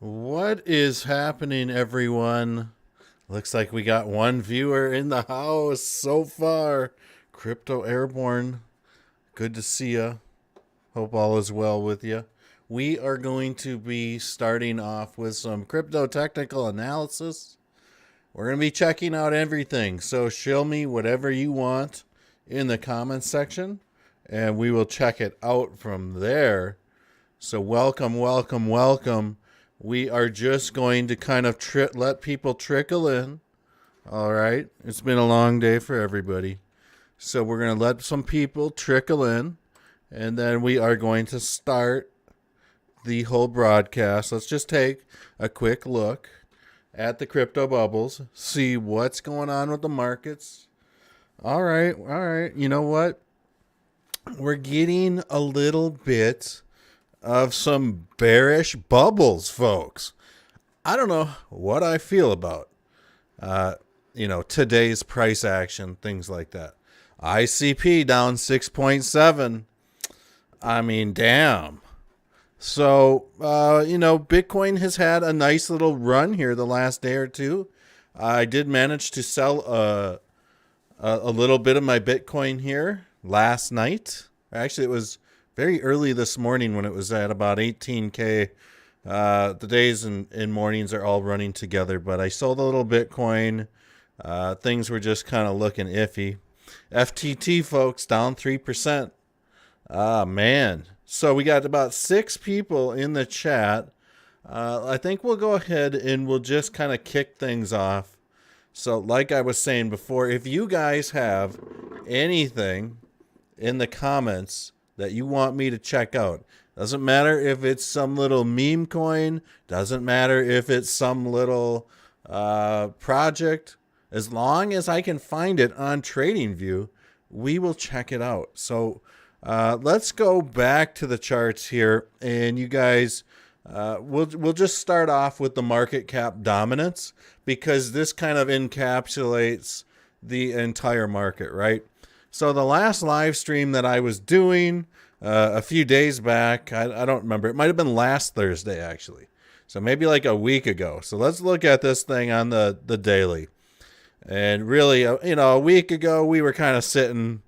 What is happening, everyone? Looks like we got one viewer in the house so far. Crypto Airborne, good to see ya. Hope all is well with you. We are going to be starting off with some crypto technical analysis. We're going to be checking out everything, so show me whatever you want in the comments section, and we will check it out from there. So welcome, welcome, welcome. We are just going to kind of let people trickle in. All right. It's been a long day for everybody. So we're going to let some people trickle in, and then we are going to start the whole broadcast. Let's just take a quick look at the crypto bubbles, see what's going on with the markets. All right. All right. You know what? We're getting a little bit of some bearish bubbles, folks. I don't know what I feel about, today's price action, things like that. ICP down 6.7. I mean, damn. So, Bitcoin has had a nice little run here the last day or two. I did manage to sell a little bit of my Bitcoin here last night. Actually, it was very early this morning when it was at about 18K. The days and mornings are all running together, but I sold a little Bitcoin. Things were just kind of looking iffy. FTT, folks, down 3%. Ah, man. So we got about 6 people in the chat. I think we'll go ahead and we'll just kind of kick things off. So like I was saying before, if you guys have anything in the comments that you want me to check out, doesn't matter if it's some little meme coin, doesn't matter if it's some little project, as long as I can find it on TradingView, we will check it out. So let's go back to the charts here, and you guys, we'll just start off with the market cap dominance, because this kind of encapsulates the entire market, right? So the last live stream that I was doing a few days back, I don't remember. It might have been last Thursday, actually. So maybe like a week ago. So let's look at this thing on the daily. And really, a week ago, we were kind of sitting,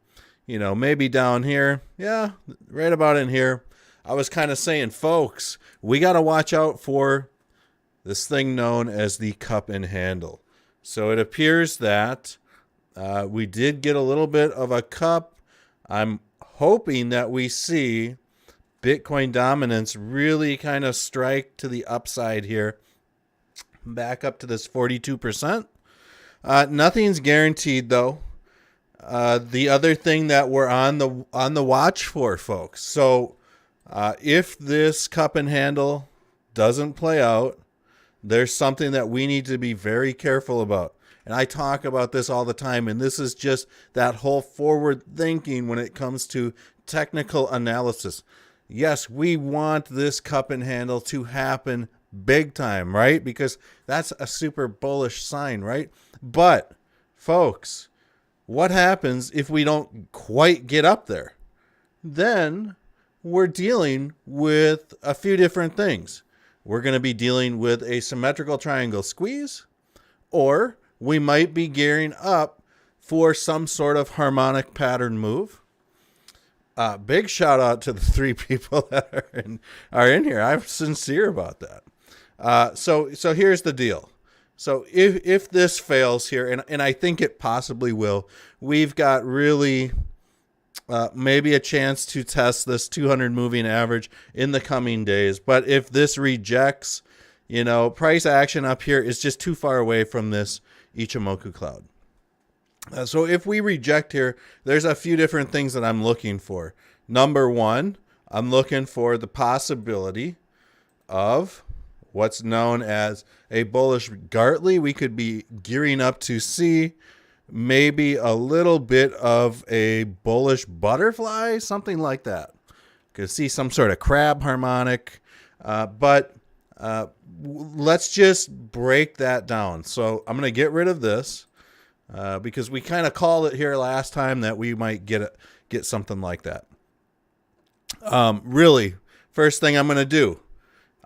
maybe down here. Yeah, right about in here. I was kind of saying, folks, we got to watch out for this thing known as the cup and handle. So it appears that we did get a little bit of a cup. I'm hoping that we see Bitcoin dominance really kind of strike to the upside here, back up to this 42%. Nothing's guaranteed, though. The other thing that we're on the watch for, folks. So if this cup and handle doesn't play out, there's something that we need to be very careful about. And I talk about this all the time, and this is just that whole forward thinking when it comes to technical analysis. Yes, we want this cup and handle to happen big time, right? Because that's a super bullish sign, right? But, folks, what happens if we don't quite get up there? Then we're dealing with a few different things. We're going to be dealing with a symmetrical triangle squeeze, or we might be gearing up for some sort of harmonic pattern move. Big shout out to the 3 people that are in here. I'm sincere about that. So here's the deal. So if this fails here, and I think it possibly will, we've got really maybe a chance to test this 200 moving average in the coming days. But if this rejects, price action up here is just too far away from this Ichimoku cloud. So if we reject here, there's a few different things that I'm looking for. Number one, I'm looking for the possibility of what's known as a bullish Gartley. We could be gearing up to see maybe a little bit of a bullish butterfly, something like that. Could see some sort of crab harmonic, but let's just break that down. So I'm going to get rid of this because we kind of called it here last time that we might get something like that. Really, first thing I'm going to do,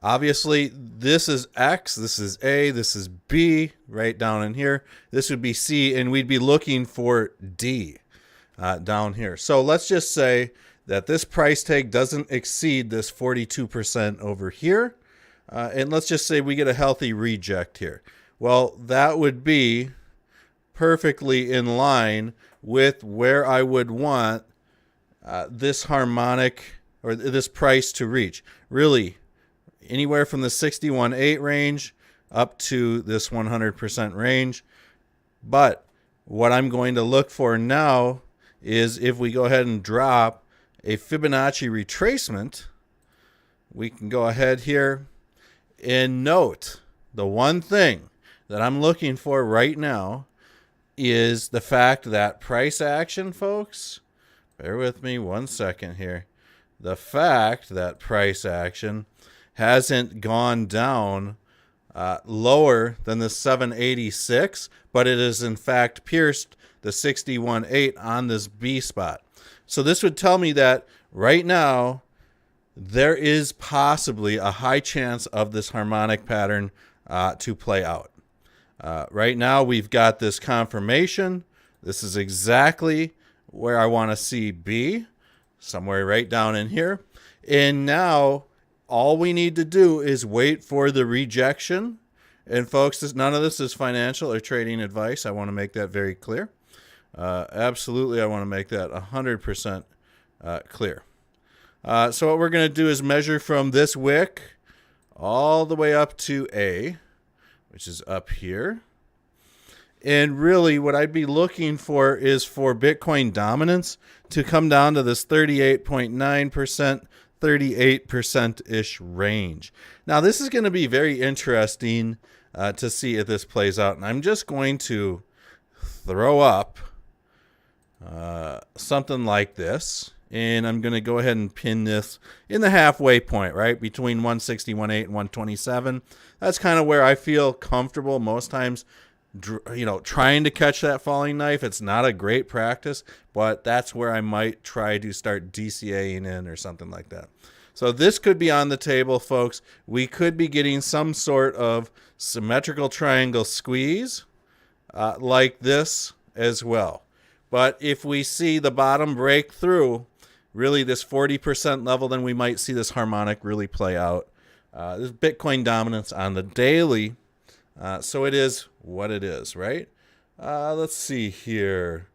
Obviously, this is X, this is A, this is B, right down in here. This would be C, and we'd be looking for D down here. So let's just say that this price tag doesn't exceed this 42% over here. And let's just say we get a healthy reject here. Well, that would be perfectly in line with where I would want this harmonic or this price to reach. Really, anywhere from the 61.8 range up to this 100% range. But what I'm going to look for now is if we go ahead and drop a Fibonacci retracement, we can go ahead here and note the one thing that I'm looking for right now is the fact that price action, folks, bear with me 1 second here. The fact that price action hasn't gone down lower than the 786, but it has in fact pierced the 61.8 on this B spot. So this would tell me that right now there is possibly a high chance of this harmonic pattern to play out. Right now we've got this confirmation. This is exactly where I want to see B, somewhere right down in here. And now all we need to do is wait for the rejection. And folks, none of this is financial or trading advice. I want to make that very clear. Absolutely, I want to make that 100% clear. So what we're going to do is measure from this wick all the way up to A, which is up here. And really what I'd be looking for is for Bitcoin dominance to come down to this 38.9%, 38%-ish range. Now, this is going to be very interesting to see if this plays out. And I'm just going to throw up something like this. And I'm going to go ahead and pin this in the halfway point, right? Between 160, 1.8, and 127. That's kind of where I feel comfortable most times, trying to catch that falling knife. It's not a great practice, but that's where I might try to start DCAing in or something like that. So this could be on the table, folks. We could be getting some sort of symmetrical triangle squeeze like this as well. But if we see the bottom break through, really this 40% level, then we might see this harmonic really play out. This Bitcoin dominance on the daily. So it is what it is, right? Let's see here.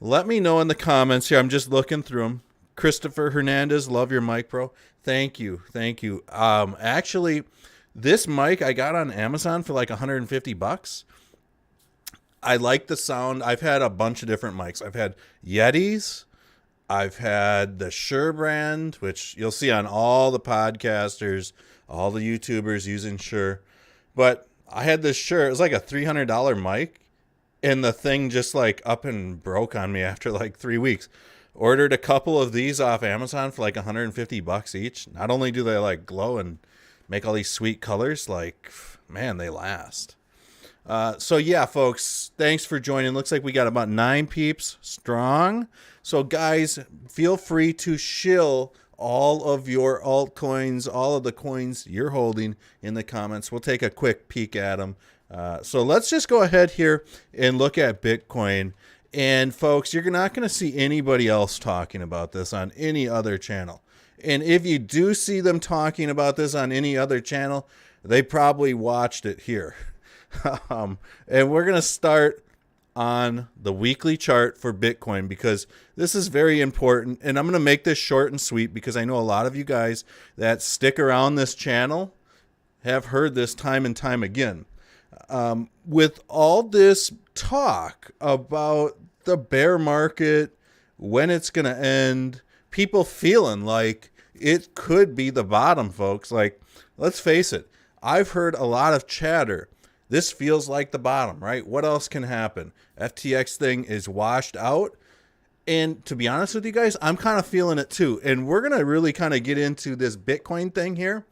Let me know in the comments here. I'm just looking through them. Christopher Hernandez, love your mic, bro. Thank you. Thank you. Actually, this mic I got on Amazon for like $150. I like the sound. I've had a bunch of different mics. I've had Yetis. I've had the Shure brand, which you'll see on all the podcasters, all the YouTubers using Shure. But I had this Shure. It was like a $300 mic. And the thing just like up and broke on me after like 3 weeks. Ordered a couple of these off Amazon for like $150 each. Not only do they like glow and make all these sweet colors, like, man, they last. So yeah, folks, thanks for joining. Looks like we got about 9 peeps strong. So guys, feel free to shill all of your altcoins, all of the coins you're holding in the comments. We'll take a quick peek at them. So let's just go ahead here and look at Bitcoin. And folks, you're not going to see anybody else talking about this on any other channel. And if you do see them talking about this on any other channel, they probably watched it here. And we're going to start on the weekly chart for Bitcoin because this is very important. And I'm going to make this short and sweet because I know a lot of you guys that stick around this channel have heard this time and time again. With all this talk about the bear market, when it's going to end, people feeling like it could be the bottom, folks. Like, let's face it. I've heard a lot of chatter. This feels like the bottom, right? What else can happen? FTX thing is washed out. And to be honest with you guys, I'm kind of feeling it too. And we're going to really kind of get into this Bitcoin thing here.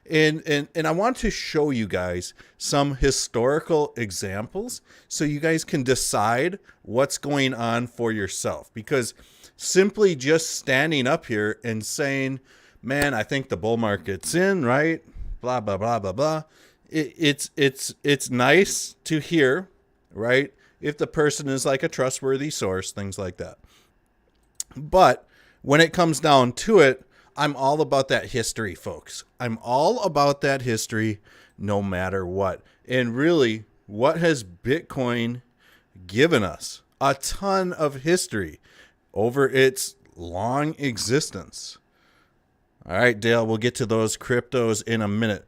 And I want to show you guys some historical examples so you guys can decide what's going on for yourself. Because simply just standing up here and saying, man, I think the bull market's in, right? blah, blah, blah, blah, blah. It's nice to hear, right? If the person is like a trustworthy source, things like that. But when it comes down to it, I'm all about that history, folks. I'm all about that history no matter what. And really, what has Bitcoin given us? A ton of history over its long existence. All right, Dale, we'll get to those cryptos in a minute.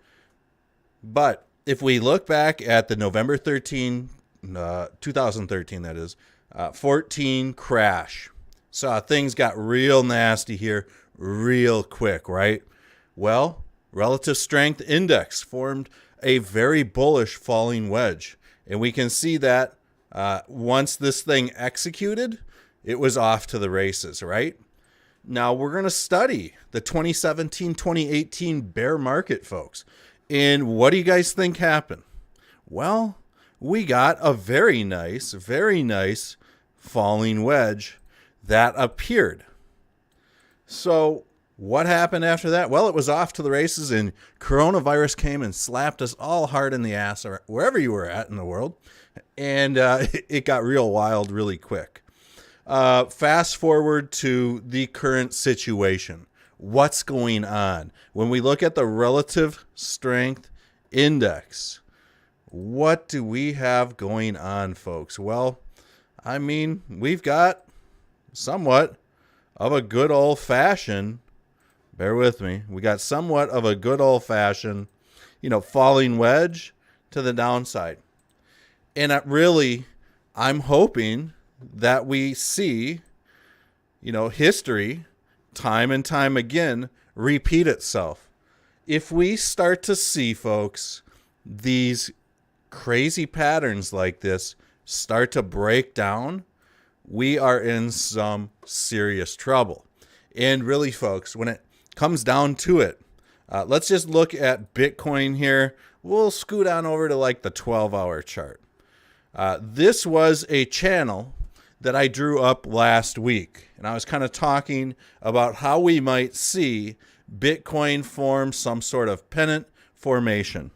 But if we look back at the November 2013, that is, 14 crash, so things got real nasty here real quick, right? Well, relative strength index formed a very bullish falling wedge. And we can see that once this thing executed, it was off to the races, right? Now we're going to study the 2017-2018 bear market, folks. And what do you guys think happened? Well, we got a very nice falling wedge that appeared. So what happened after that? Well, it was off to the races, and coronavirus came and slapped us all hard in the ass, or wherever you were at in the world. And it got real wild really quick. Fast forward to the current situation. What's going on? When we look at the relative strength index, what do we have going on, folks? Well, I mean, we've got somewhat of a good old-fashioned, bear with me, we got somewhat of a good old-fashioned, falling wedge to the downside. And I'm hoping that we see, history time and time again repeat itself. If we start to see, folks, these crazy patterns like this start to break down, we are in some serious trouble. And really, folks, when it comes down to it, let's just look at Bitcoin here. We'll scoot on over to like the 12-hour chart. This was a channel that I drew up last week, and I was kind of talking about how we might see Bitcoin form some sort of pennant formation.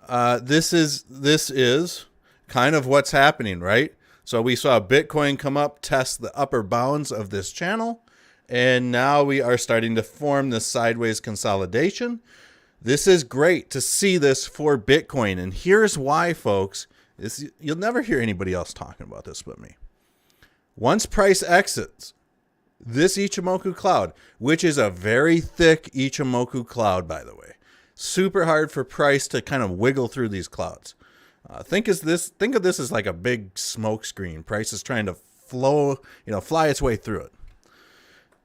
This is kind of what's happening, right? So we saw Bitcoin come up, test the upper bounds of this channel, and now we are starting to form this sideways consolidation. This is great to see this for Bitcoin, and here's why, folks. You'll never hear anybody else talking about this but me. Once price exits this Ichimoku cloud, which is a very thick Ichimoku cloud, by the way, super hard for price to kind of wiggle through these clouds. Think of this as like a big smoke screen. Price is trying to fly its way through it.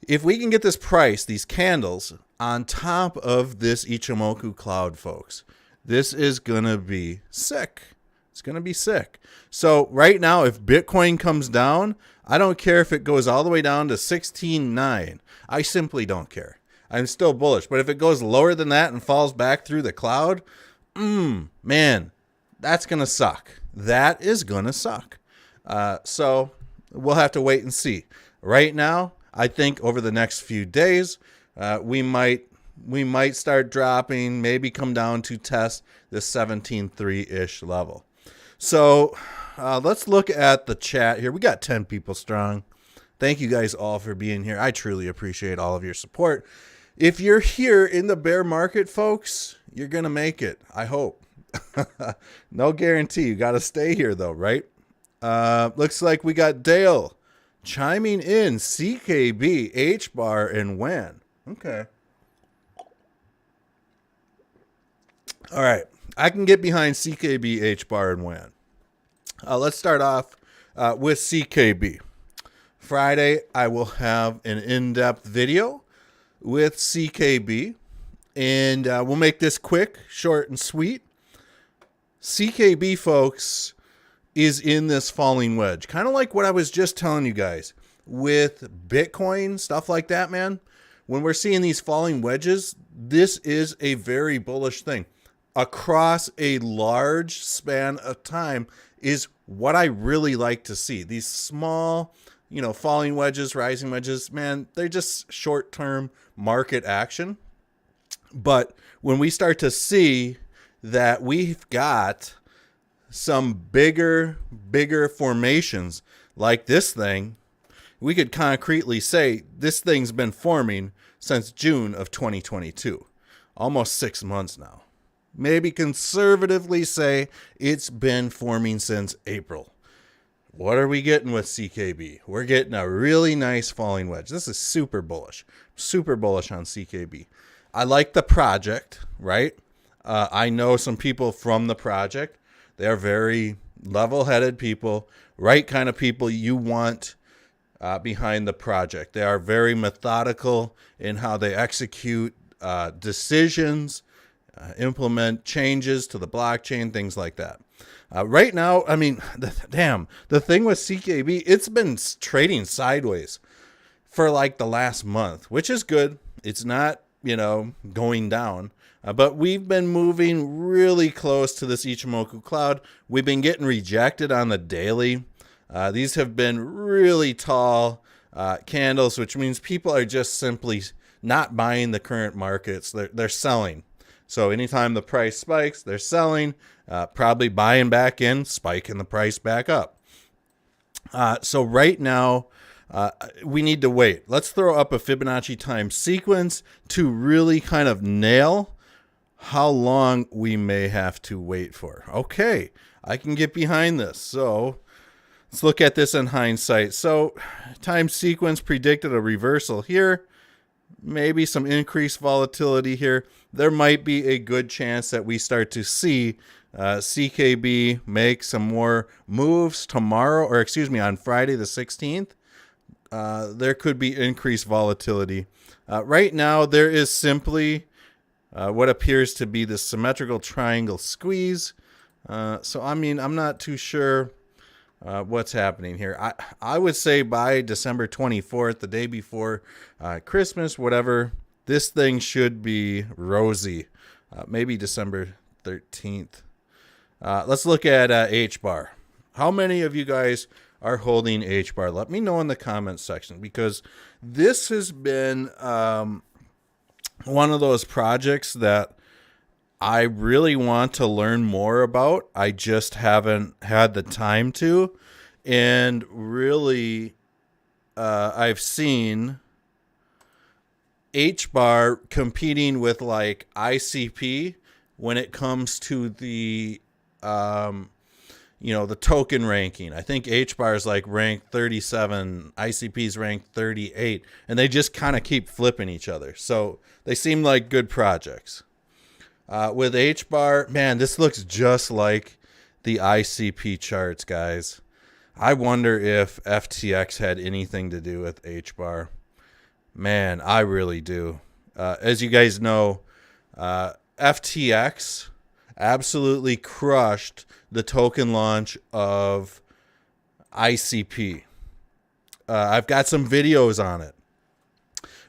If we can get this price, these candles, on top of this Ichimoku cloud, folks, this is going to be sick. It's going to be sick. So right now, if Bitcoin comes down, I don't care if it goes all the way down to 16.9. I simply don't care. I'm still bullish. But if it goes lower than that and falls back through the cloud, man, that's going to suck. That is going to suck. So we'll have to wait and see. Right now, I think over the next few days, we might start dropping, maybe come down to test the 17.3-ish level. So let's look at the chat here. We got 10 people strong. Thank you guys all for being here. I truly appreciate all of your support. If you're here in the bear market, folks, you're going to make it. I hope. No guarantee. You got to stay here, though, right? Looks like we got Dale chiming in. CKB, H-bar, and WAN. Okay. All right. I can get behind CKB, H-bar, and WAN. Let's start off with CKB. Friday, I will have an in-depth video with CKB, and we'll make this quick, short, and sweet. CKB, folks, is in this falling wedge. Kind of like what I was just telling you guys with Bitcoin, stuff like that, man. When we're seeing these falling wedges, this is a very bullish thing. Across a large span of time is what I really like to see. These small, falling wedges, rising wedges, man, they're just short-term market action. But when we start to see that we've got some bigger formations like this thing, we could concretely say this thing's been forming since June of 2022, almost 6 months now. Maybe conservatively say it's been forming since April. What are we getting with CKB? We're getting a really nice falling wedge. This is super bullish on CKB. I like the project, right? I know some people from the project. They are very level-headed people, right kind of people you want behind the project. They are very methodical in how they execute decisions, implement changes to the blockchain, things like that. Right now, I mean, the thing with CKB, it's been trading sideways for like the last month, which is good. It's not, going down. But we've been moving really close to this Ichimoku cloud. We've been getting rejected on the daily. These have been really tall candles, which means people are just simply not buying the current markets. They're selling. So anytime the price spikes, they're selling, probably buying back in, spiking the price back up. So right now, we need to wait. Let's throw up a Fibonacci time sequence to really kind of nail how long we may have to wait for. Okay, I can get behind this. So let's look at this in hindsight. So time sequence predicted a reversal here. Maybe some increased volatility here. There might be a good chance that we start to see CKB make some more moves tomorrow, or on Friday the 16th. There could be increased volatility. Right now, there is simply what appears to be the symmetrical triangle squeeze. So, I'm not too sure what's happening here. I would say by December 24th, the day before Christmas, whatever, this thing should be rosy. Maybe December 13th. Let's look at H-bar. How many of you guys are holding H-bar? Let me know in the comments section, because this has been one of those projects that I really want to learn more about. I just haven't had the time to. And really, I've seen H-bar competing with like ICP when it comes to the the token ranking. I think H-bar is like ranked 37, ICP's ranked 38, and they just kind of keep flipping each other. So they seem like good projects. With H-bar, man, this looks just like the ICP charts, guys. I wonder if FTX had anything to do with H-bar. Man, I really do. As you guys know, FTX absolutely crushed the token launch of ICP. I've got some videos on it.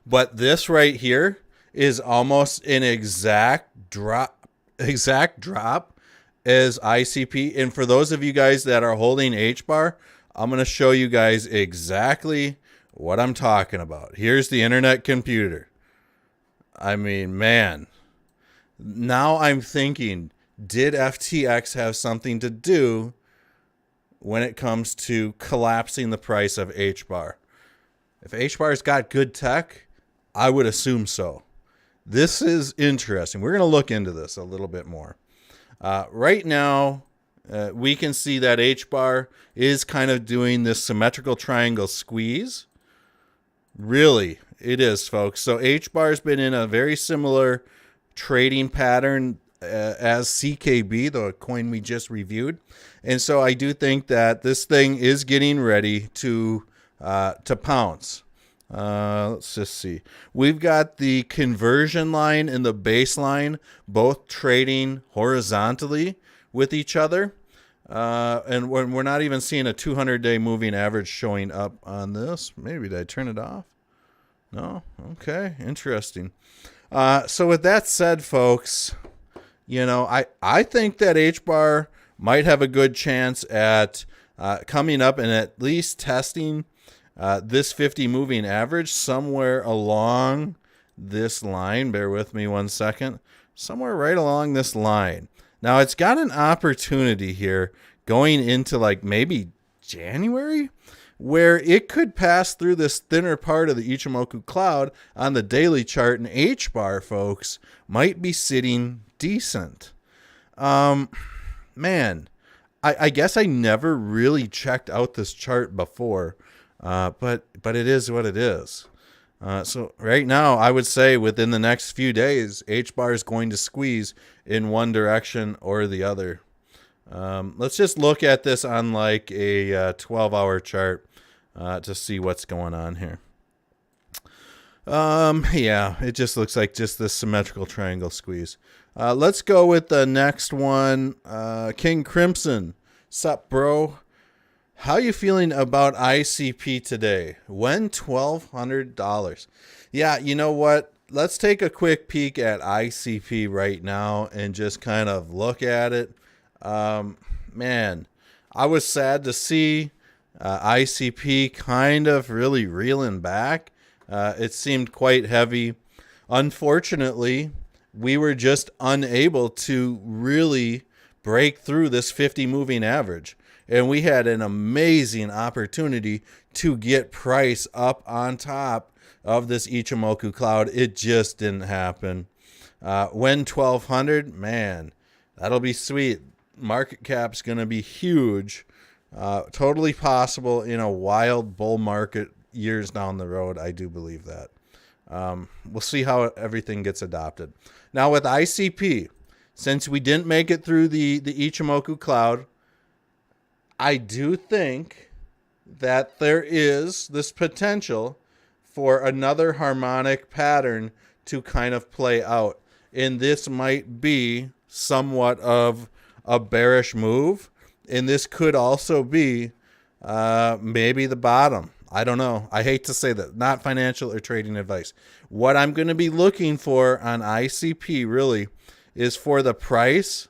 But this right here is almost an exact drop as ICP. And for those of you guys that are holding H-bar, I'm going to show you guys exactly what I'm talking about. Here's the internet computer. I mean, man, now I'm thinking, did FTX have something to do when it comes to collapsing the price of H-bar? If H-bar's got good tech, I would assume so. This is interesting. We're going to look into this a little bit more. Right now, we can see that H-bar is kind of doing this symmetrical triangle squeeze. Really, it is, folks. So H-bar's been in a very similar trading pattern as CKB, the coin we just reviewed. And so I do think that this thing is getting ready to pounce. Let's just see. We've got the conversion line and the baseline both trading horizontally with each other. And we're not even seeing a 200-day moving average showing up on this. Maybe did I turn it off? No? Okay, interesting. So with that said, folks, I think that H-bar might have a good chance at coming up and at least testing this 50 moving average somewhere along this line. Bear with me 1 second. Somewhere right along this line. Now, it's got an opportunity here going into like maybe January, where it could pass through this thinner part of the Ichimoku cloud on the daily chart, and H-bar, folks, might be sitting decent. Man, I guess I never really checked out this chart before, but it is what it is. So right now, I would say within the next few days, H-bar is going to squeeze in one direction or the other. Let's just look at this on like a 12-hour chart to see what's going on here. Yeah, it just looks like just this symmetrical triangle squeeze. Let's go with the next one. King Crimson. Sup, bro? How you feeling about ICP today? When $1,200? Yeah, you know what? Let's take a quick peek at ICP right now and just kind of look at it. Man, I was sad to see ICP kind of really reeling back. It seemed quite heavy. Unfortunately, we were just unable to really break through this 50 moving average. And we had an amazing opportunity to get price up on top of this Ichimoku cloud. It just didn't happen. When 1,200, man, that'll be sweet. Market cap's going to be huge. Totally possible in a wild bull market years down the road. I do believe that. We'll see how everything gets adopted. Now with ICP, since we didn't make it through the Ichimoku cloud, I do think that there is this potential for another harmonic pattern to kind of play out. And this might be somewhat of a bearish move. And this could also be maybe the bottom. I don't know. I hate to say that. Not financial or trading advice. What I'm going to be looking for on ICP really is for the price.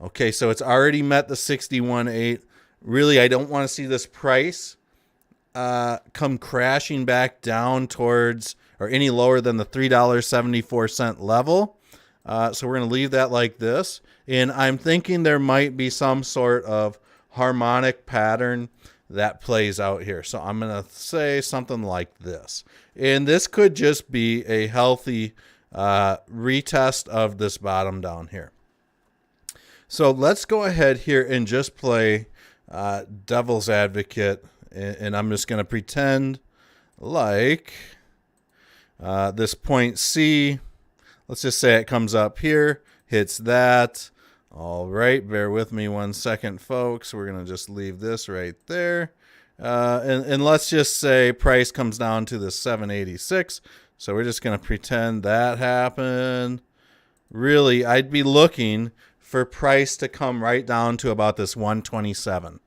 Okay, so it's already met the 61.8. Really, I don't want to see this price come crashing back down towards or any lower than the $3.74 level. So we're going to leave that like this. And I'm thinking there might be some sort of harmonic pattern that plays out here. So I'm going to say something like this. And this could just be a healthy retest of this bottom down here. So let's go ahead here and just play devil's advocate, and I'm just going to pretend like this point C, let's just say it comes up here, hits that. All right, bear with me 1 second, folks. We're going to just leave this right there. And let's just say price comes down to the 786. So we're just going to pretend that happened. Really, I'd be looking for price to come right down to about this 127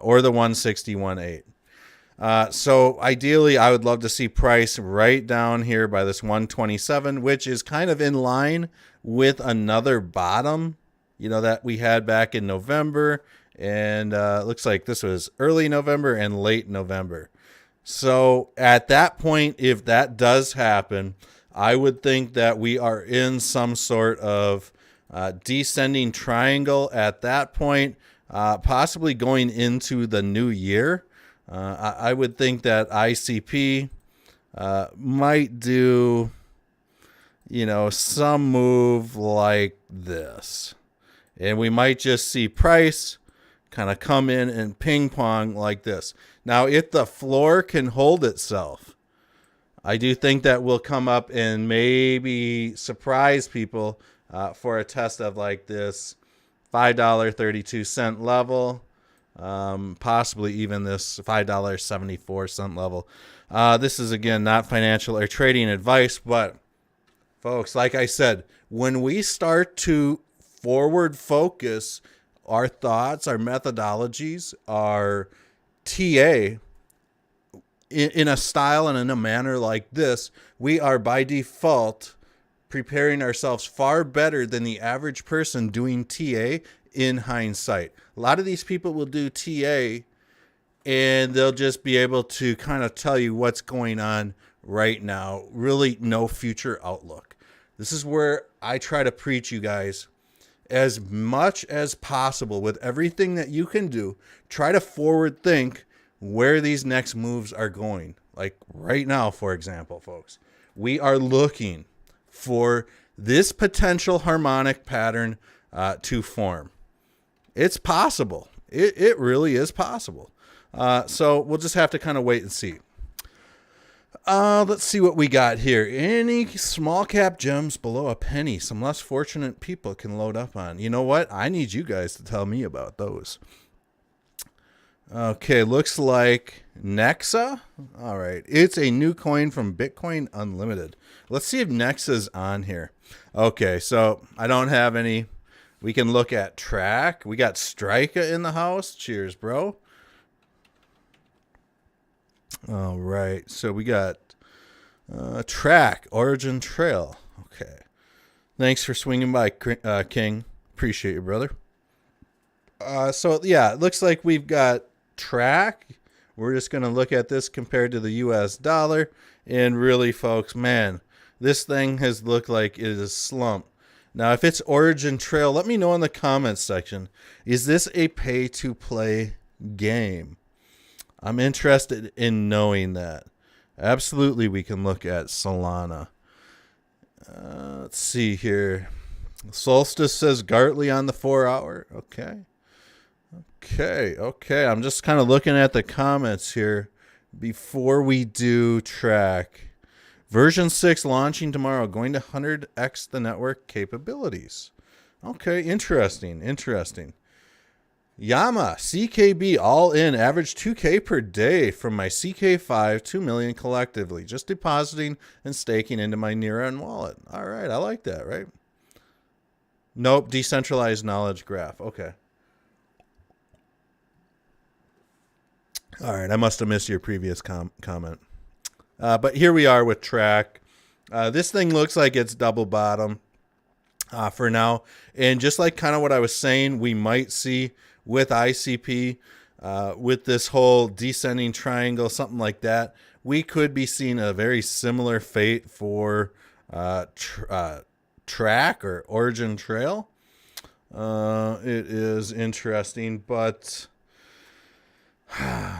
or the 161.8. So ideally, I would love to see price right down here by this 127, which is kind of in line with another bottom, you know, that we had back in November. And looks like this was early November and late November. So at that point, if that does happen, I would think that we are in some sort of descending triangle at that point, possibly going into the new year. I would think that ICP might do, you know, some move like this. And we might just see price kind of come in and ping pong like this. Now, if the floor can hold itself, I do think that will come up and maybe surprise people for a test of like this $5.32 level, possibly even this $5.74 level. This is, again, not financial or trading advice, but folks, like I said, when we start to forward focus our thoughts, our methodologies, our TA in a style and in a manner like this, we are by default preparing ourselves far better than the average person doing TA in hindsight. A lot of these people will do TA and they'll just be able to kind of tell you what's going on right now. Really no future outlook. This is where I try to preach you guys as much as possible with everything that you can do. Try to forward think where these next moves are going. Like right now, for example, folks, we are looking for this potential harmonic pattern to form. It's possible. It really is possible. So we'll just have to kind of wait and see. Let's see what we got here. Any small cap gems below a penny some less fortunate people can load up on. You know what? I need you guys to tell me about those. Okay, looks like Nexa. All right, it's a new coin from Bitcoin Unlimited. Let's see if Nexa's on here. Okay, so I don't have any. We can look at Track. We got Strika in the house. Cheers, bro. All right, so we got Track, Origin Trail. Okay, thanks for swinging by, King. Appreciate you, brother. So yeah, it looks like we've got Track. We're just going to look at this compared to the US dollar. And really, folks, man, this thing has looked like it is slumped. Now, if it's Origin Trail, let me know in the comments section. Is this a pay-to-play game? I'm interested in knowing that. Absolutely, we can look at Solana. Let's see here. Solstice says Gartley on the 4-hour. Okay. I'm just kind of looking at the comments here before we do Track. Version 6 launching tomorrow, going to 100x the network capabilities. Okay, interesting. Yama, CKB, all in, average 2K per day from my CK5, 2 million collectively, just depositing and staking into my near-end wallet. All right, I like that, right? Nope, decentralized knowledge graph. Okay. All right, I must have missed your previous comment. But here we are with Track. This thing looks like it's double bottom for now. And just like kind of what I was saying, we might see with ICP, with this whole descending triangle, something like that, we could be seeing a very similar fate for Track or Origin Trail. It is interesting, but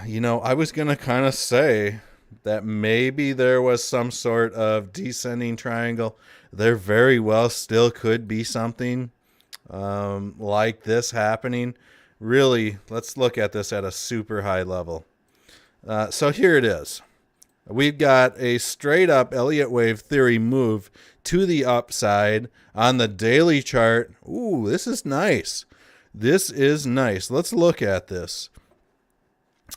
you know, I was going to kind of say that maybe there was some sort of descending triangle. There very well still could be something like this happening. Really, let's look at this at a super high level. So here it is. We've got a straight up Elliott wave theory move to the upside on the daily chart. Ooh, this is nice. This is nice. Let's look at this.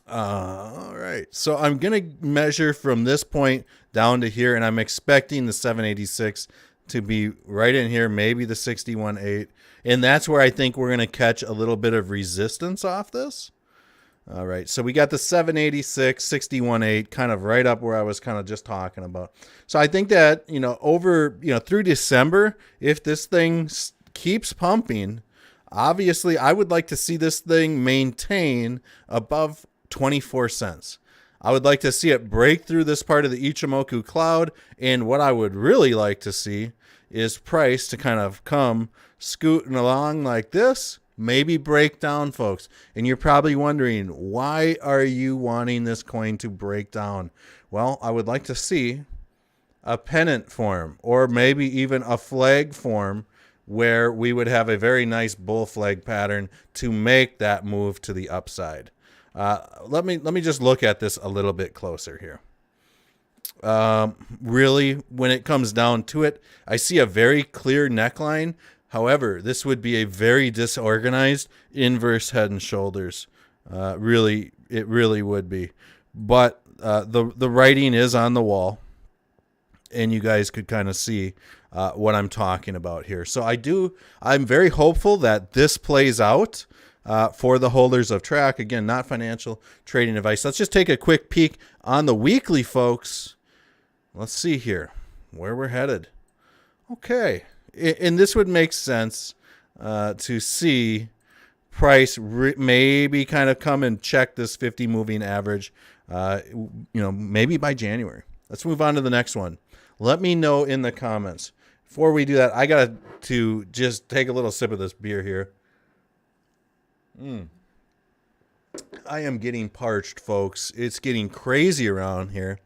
All right. So I'm going to measure from this point down to here, and I'm expecting the 786 to be right in here, maybe the 61.8. And that's where I think we're going to catch a little bit of resistance off this. All right. So we got the 786, 61.8, kind of right up where I was kind of just talking about. So I think that, through December, if this thing keeps pumping, obviously I would like to see this thing maintain above 24 cents. I would like to see it break through this part of the Ichimoku cloud. And what I would really like to see is price to kind of come scooting along like this, maybe break down, folks. And you're probably wondering, why are you wanting this coin to break down? Well, I would like to see a pennant form, or maybe even a flag form, where we would have a very nice bull flag pattern to make that move to the upside. Let me just look at this a little bit closer here. Really, when it comes down to it, I see a very clear neckline. However, this would be a very disorganized inverse head and shoulders. It really would be. But the writing is on the wall, and you guys could kind of see what I'm talking about here. So I'm very hopeful that this plays out for the holders of Track. Again, not financial trading advice. Let's just take a quick peek on the weekly, folks. Let's see here where we're headed. Okay. And this would make sense to see price maybe kind of come and check this 50 moving average, maybe by January. Let's move on to the next one. Let me know in the comments. Before we do that, I got to just take a little sip of this beer here. I am getting parched, folks. It's getting crazy around here.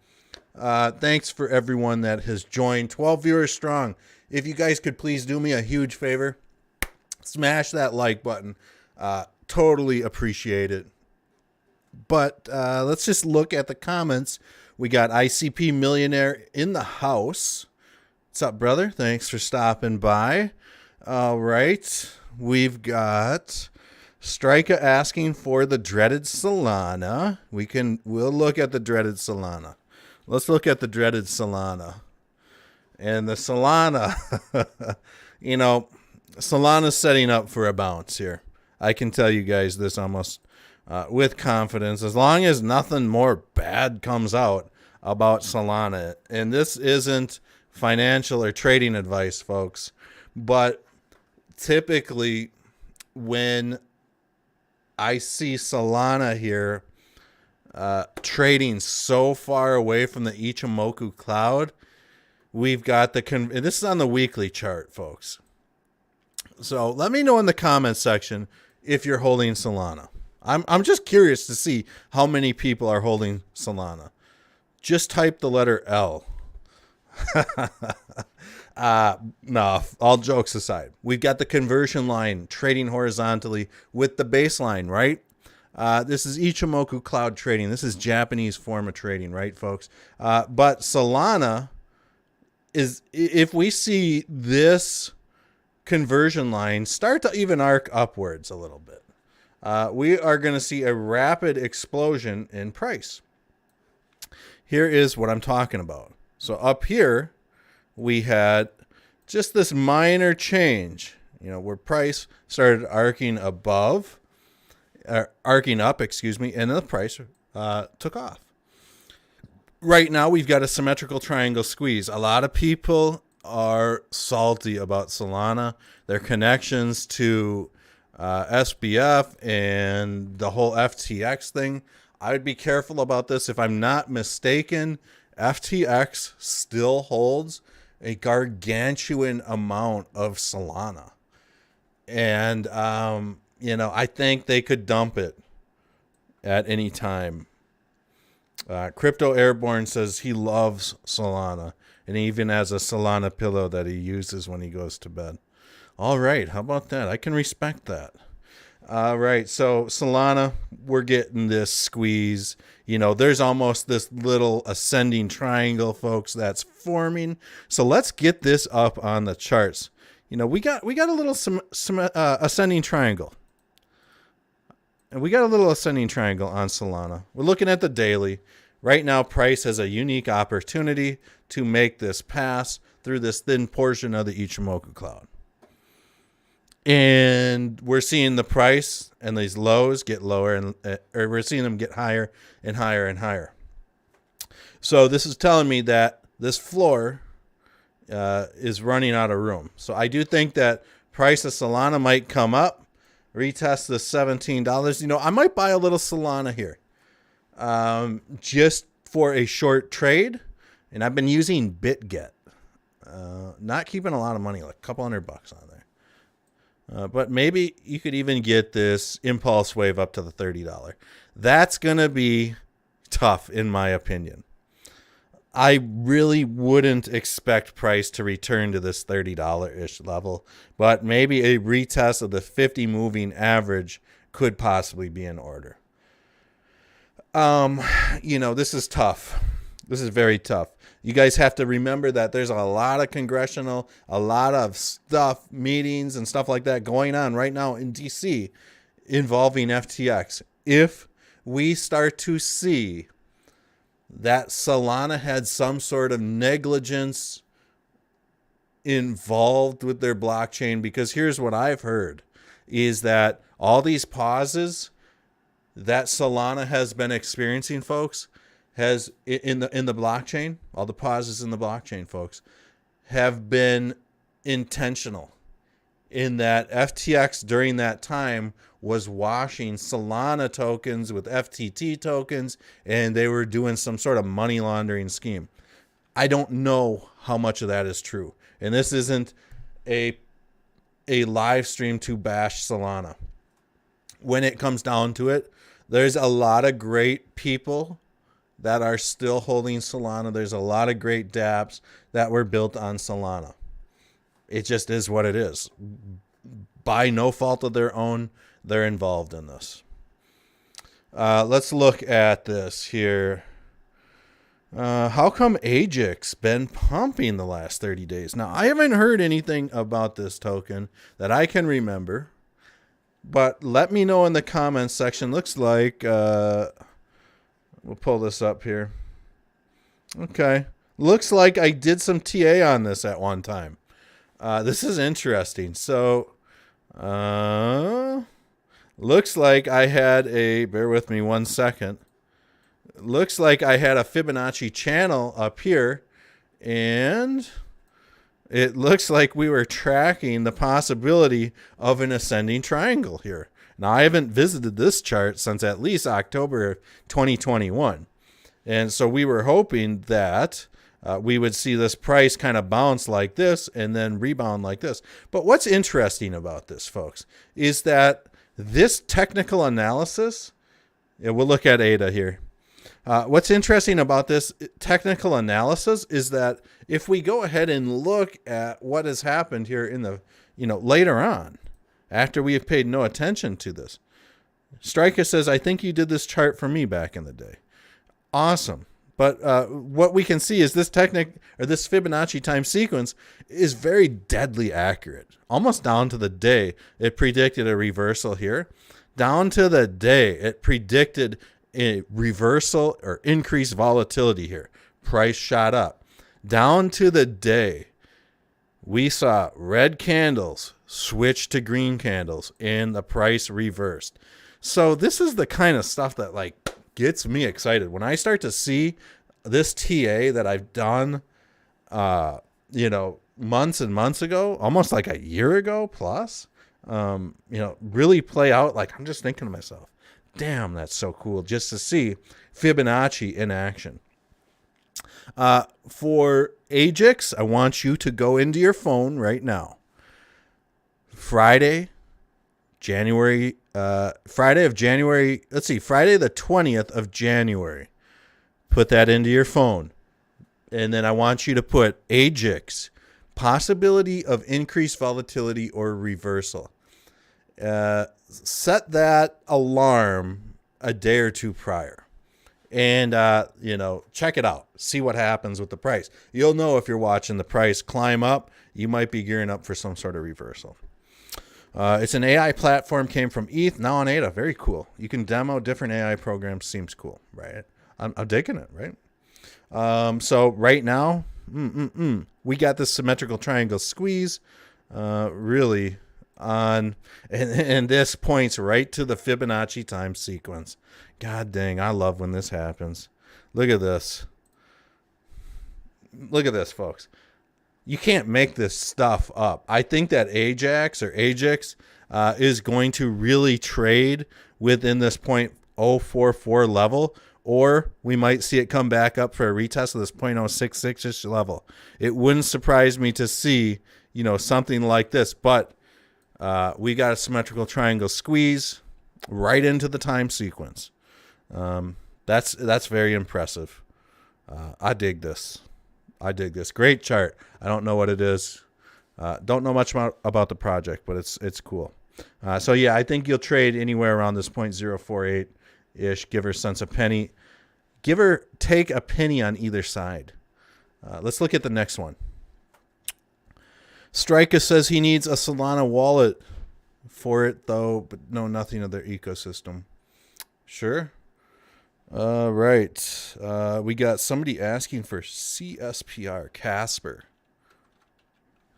Thanks for everyone that has joined. 12 viewers strong. If you guys could please do me a huge favor, smash that like button. Totally appreciate it. But let's just look at the comments. We got ICP Millionaire in the house. What's up, brother? Thanks for stopping by. All right. We've got Strika asking for the dreaded Solana. We'll look at the dreaded Solana. Let's look at the dreaded Solana. And the Solana, Solana's setting up for a bounce here. I can tell you guys this almost with confidence, as long as nothing more bad comes out about Solana. And this isn't financial or trading advice, folks, but typically when I see Solana here trading so far away from the Ichimoku cloud, we've got and this is on the weekly chart, folks. So let me know in the comments section if you're holding Solana. I'm just curious to see how many people are holding Solana. Just type the letter L. No, all jokes aside, we've got the conversion line trading horizontally with the baseline, right? This is Ichimoku cloud trading. This is Japanese form of trading, right, folks? But Solana is, if we see this conversion line start to even arc upwards a little bit, we are going to see a rapid explosion in price. Here is what I'm talking about. So up here, we had just this minor change, where price started arcing up, and the price took off. Right now, we've got a symmetrical triangle squeeze. A lot of people are salty about Solana, their connections to SBF and the whole FTX thing. I would be careful about this. If I'm not mistaken, FTX still holds a gargantuan amount of Solana. And, I think they could dump it at any time. Crypto Airborne says he loves Solana and he even has a Solana pillow that he uses when he goes to bed. All right. How about that? I can respect that. All right. So Solana, we're getting this squeeze. There's almost this little ascending triangle, folks, that's forming. So let's get this up on the charts. We got a little ascending triangle. And we got a little ascending triangle on Solana. We're looking at the daily. Right now, price has a unique opportunity to make this pass through this thin portion of the Ichimoku cloud. And we're seeing the price and these lows get lower, or we're seeing them get higher and higher and higher. So this is telling me that this floor is running out of room. So I do think that price of Solana might come up, retest the $17. I might buy a little Solana here just for a short trade. And I've been using BitGet. Not keeping a lot of money, like a couple $100 on there. But maybe you could even get this impulse wave up to the $30. That's going to be tough, in my opinion. I really wouldn't expect price to return to this $30-ish level, but maybe a retest of the 50 moving average could possibly be in order. This is tough. This is very tough. You guys have to remember that there's a lot of stuff, meetings and stuff like that going on right now in DC involving FTX. If we start to see that Solana had some sort of negligence involved with their blockchain, because here's what I've heard, is that all these pauses that Solana has been experiencing, folks, has in the blockchain, all the pauses in the blockchain, folks, have been intentional, in that FTX during that time was washing Solana tokens with FTT tokens, and they were doing some sort of money laundering scheme. I don't know how much of that is true. And this isn't a live stream to bash Solana. When it comes down to it, there's a lot of great people that are still holding Solana. There's a lot of great dApps that were built on Solana. It just is what it is. By no fault of their own, they're involved in this. Let's look at this here. How come Ajax been pumping the last 30 days? Now, I haven't heard anything about this token that I can remember, but let me know in the comments section. Looks like, we'll pull this up here. Okay. Looks like I did some TA on this at one time. This is interesting. So, looks like I had bear with me 1 second. Looks like I had a Fibonacci channel up here, and it looks like we were tracking the possibility of an ascending triangle here. Now, I haven't visited this chart since at least October of 2021. And so we were hoping that we would see this price kind of bounce like this and then rebound like this. But what's interesting about this, folks, is that this technical analysis, we'll look at ADA here. What's interesting about this technical analysis is that if we go ahead and look at what has happened here in the, later on, after we have paid no attention to this, Striker says, I think you did this chart for me back in the day. Awesome. But what we can see is this this Fibonacci time sequence is very deadly accurate, almost down to the day. It predicted a reversal here. Down to the day, it predicted a reversal or increased volatility here. Price shot up. Down to the day, we saw red candles switch to green candles and the price reversed. So this is the kind of stuff that gets me excited. When I start to see this TA that I've done, months and months ago, almost like a year ago plus, really play out, I'm just thinking to myself, damn, that's so cool just to see Fibonacci in action. For Ajax, I want you to go into your phone right now. Friday the 20th of January. Put that into your phone. And then I want you to put Ajax, possibility of increased volatility or reversal. Set that alarm a day or two prior. And, check it out. See what happens with the price. You'll know if you're watching the price climb up, you might be gearing up for some sort of reversal. It's an AI platform, came from ETH, now on ADA. Very cool. You can demo different AI programs. Seems cool, right? I'm digging it, right? So right now, we got this symmetrical triangle squeeze really on, and this points right to the Fibonacci time sequence. God dang, I love when this happens. Look at this. Look at this, folks. You can't make this stuff up. I think that Ajax is going to really trade within this 0.044 level, or we might see it come back up for a retest of this 0.066-ish level. It wouldn't surprise me to see, something like this, but we got a symmetrical triangle squeeze right into the time sequence. That's very impressive. I dig this. Great chart. I don't know what it is. Don't know much about the project, but it's cool. So yeah, I think you'll trade anywhere around this 0.048-ish, give or cents a penny. Give or take a penny on either side. Let's look at the next one. Strika says he needs a Solana wallet for it, though, but know nothing of their ecosystem. Sure. Right. We got somebody asking for CSPR, Casper.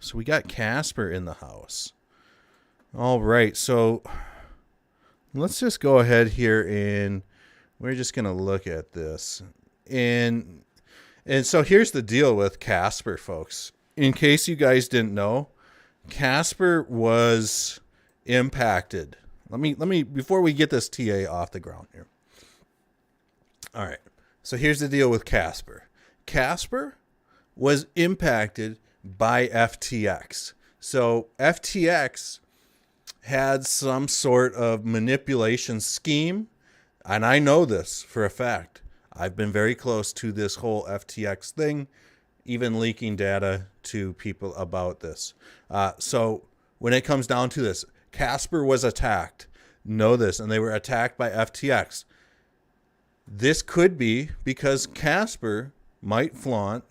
So we got Casper in the house. All right. So let's just go ahead here and we're just going to look at this. And so here's the deal with Casper, folks. In case you guys didn't know, Casper was impacted. Let me before we get this TA off the ground here. All right. So here's the deal with Casper. Casper was impacted by FTX. So FTX had some sort of manipulation scheme, and I know this for a fact. I've been very close to this whole FTX thing, even leaking data to people about this. So when it comes down to this, Casper was attacked. Know this, and they were attacked by FTX. This could be because Casper might flaunt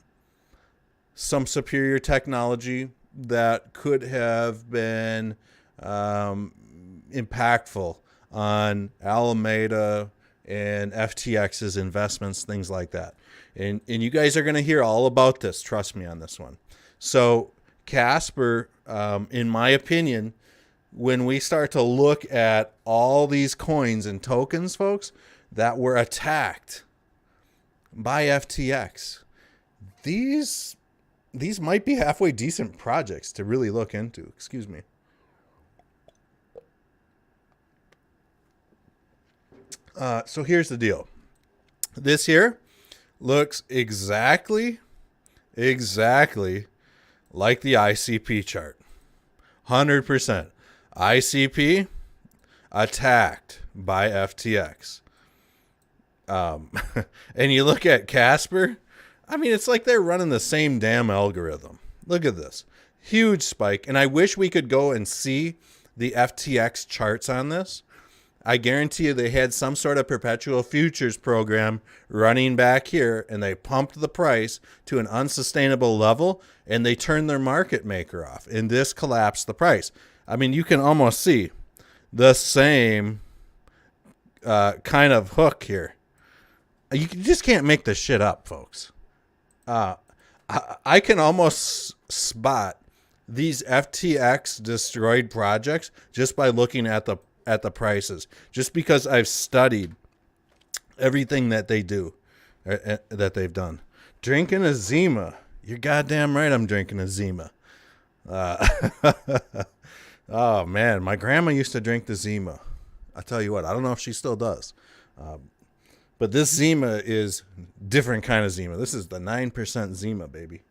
some superior technology that could have been impactful on Alameda and FTX's investments, things like that. And you guys are going to hear all about this. Trust me on this one. So Casper, in my opinion, when we start to look at all these coins and tokens, folks, that were attacked by FTX, these might be halfway decent projects to really look into. Excuse me. So here's the deal. This here looks exactly like the ICP chart. 100%. ICP attacked by FTX. And you look at Casper, I mean, it's like they're running the same damn algorithm. Look at this. Huge spike. And I wish we could go and see the FTX charts on this. I guarantee you they had some sort of perpetual futures program running back here, and they pumped the price to an unsustainable level, and they turned their market maker off, and this collapsed the price. I mean, you can almost see the same kind of hook here. You just can't make this shit up, folks. I can almost spot these FTX destroyed projects just by looking at the prices, just because I've studied everything that they do, that they've done. Drinking a Zima. You're goddamn right I'm drinking a Zima. Oh, man. My grandma used to drink the Zima. I tell you what, I don't know if she still does. But this Zima is different kind of Zima. This is the 9% Zima, baby.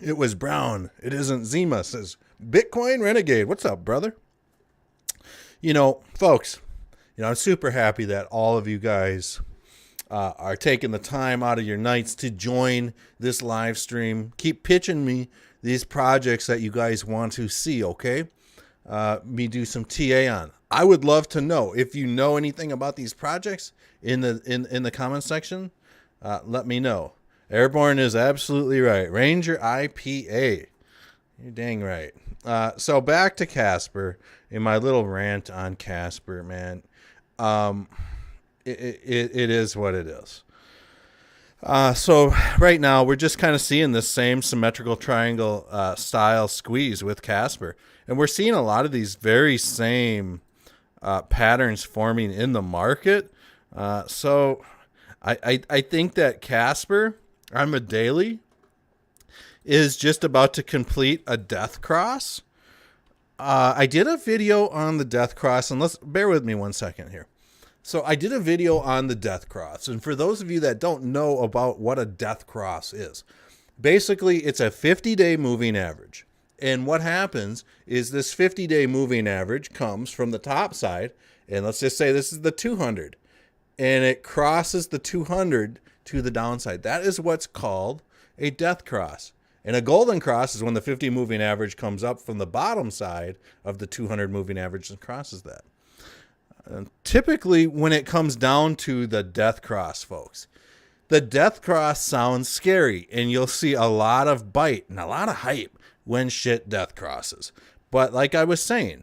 It was brown. It isn't Zima, says Bitcoin Renegade. What's up, brother? You know, folks, I'm super happy that all of you guys are taking the time out of your nights to join this live stream. Keep pitching me these projects that you guys want to see, okay? Me do some TA on. I would love to know if you know anything about these projects in the comment section. Let me know. Airborne is absolutely right. Ranger IPA. You're dang right. So back to Casper in my little rant on Casper, man. It is what it is. So right now we're just kind of seeing this same symmetrical triangle style squeeze with Casper. And we're seeing a lot of these very same patterns forming in the market. So I think that Casper on the daily is just about to complete a death cross. I did a video on the death cross, and let's bear with me one second here. So I did a video on the death cross, and for those of you that don't know about what a death cross is, basically it's a 50-day moving average. And what happens is this 50-day moving average comes from the top side, and let's just say this is the 200, and it crosses the 200 to the downside. That is what's called a death cross. And a golden cross is when the 50 moving average comes up from the bottom side of the 200 moving average and crosses that. Typically, when it comes down to the death cross, folks, the death cross sounds scary, and you'll see a lot of bite and a lot of hype when shit death crosses. But like I was saying,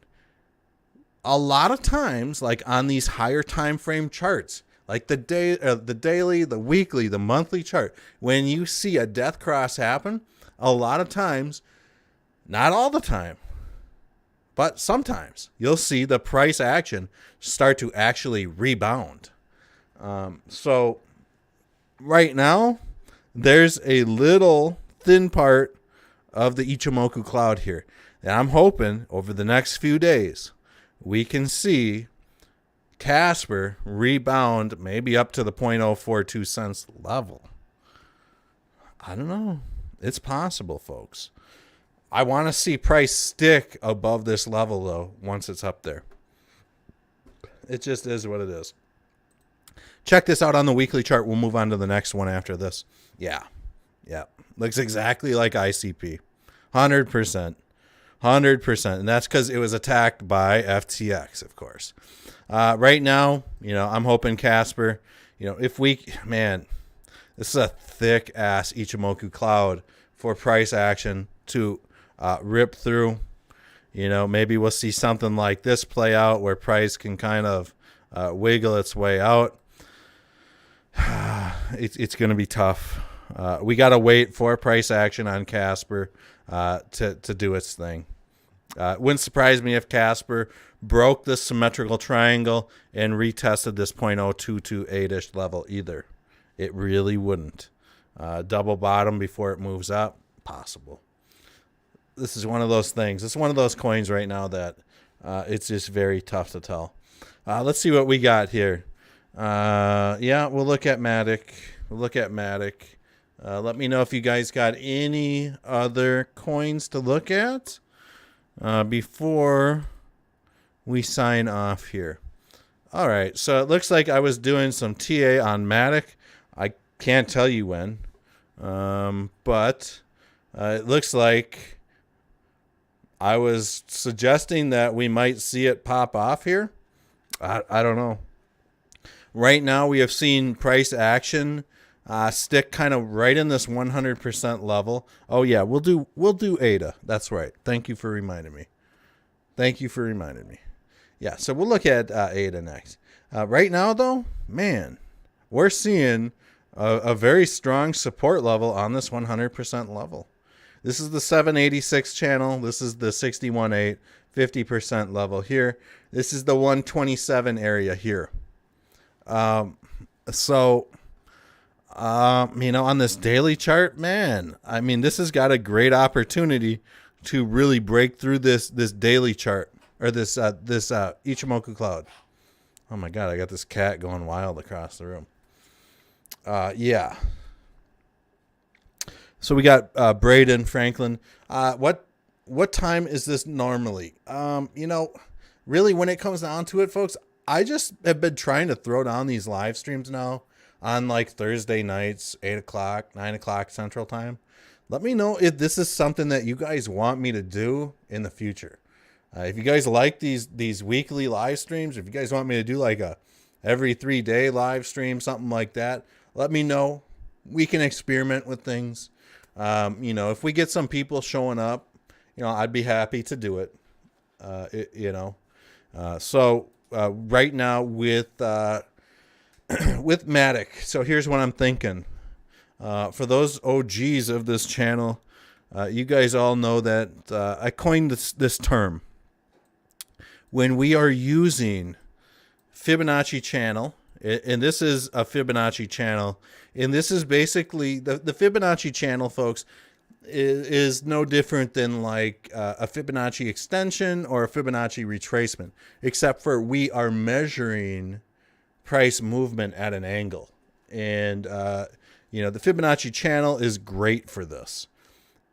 a lot of times, like on these higher time frame charts, like the daily, the weekly, the monthly chart, when you see a death cross happen, a lot of times, not all the time, but sometimes you'll see the price action start to actually rebound. So right now, there's a little thin part of the Ichimoku cloud here. And I'm hoping over the next few days, we can see Casper rebound maybe up to the 0.042 cents level. I don't know. It's possible, folks. I want to see price stick above this level, though, once it's up there. It just is what it is. Check this out on the weekly chart. We'll move on to the next one after this. Yeah. Looks exactly like ICP. 100%. 100%. And that's because it was attacked by FTX, of course. Right now, I'm hoping Casper, if we, man, this is a thick ass Ichimoku cloud for price action to rip through. Maybe we'll see something like this play out where price can kind of wiggle its way out. It's going to be tough. We got to wait for price action on Casper to do its thing. Wouldn't surprise me if Casper broke this symmetrical triangle and retested this 0.0228-ish level either. It really wouldn't. Double bottom before it moves up, possible. This is one of those things. It's one of those coins right now that it's just very tough to tell. Let's see what we got here. We'll look at Matic. Let me know if you guys got any other coins to look at before we sign off here. All right, so it looks like I was doing some TA on Matic. I can't tell you when, but it looks like I was suggesting that we might see it pop off here. I don't know. Right now, we have seen price action stick kind of right in this 100% level. Oh yeah, we'll do ADA. That's right. Thank you for reminding me. Yeah, so we'll look at ADA next. Right now, though, man, we're seeing a very strong support level on this 100% level. This is the 786 channel. This is the 61.8, 50% level here. This is the 127 area here. On this daily chart, man, I mean, this has got a great opportunity to really break through this daily chart or this Ichimoku cloud. Oh my God, I got this cat going wild across the room. Yeah. So we got Braden Franklin. What time is this normally? Really, when it comes down to it, folks, I just have been trying to throw down these live streams now on like Thursday nights, 8 o'clock, 9 o'clock Central Time. Let me know if this is something that you guys want me to do in the future. If you guys like these weekly live streams, if you guys want me to do like a every 3-day live stream, something like that, let me know. We can experiment with things. If we get some people showing up, I'd be happy to do it. So right now with Matic, so here's what I'm thinking. For those OGs of this channel, you guys all know that I coined this term. When we are using Fibonacci channel, and this is a Fibonacci channel, and this is basically the Fibonacci channel, folks, is no different than like a Fibonacci extension or a Fibonacci retracement, except for we are measuring price movement at an angle. And, the Fibonacci channel is great for this.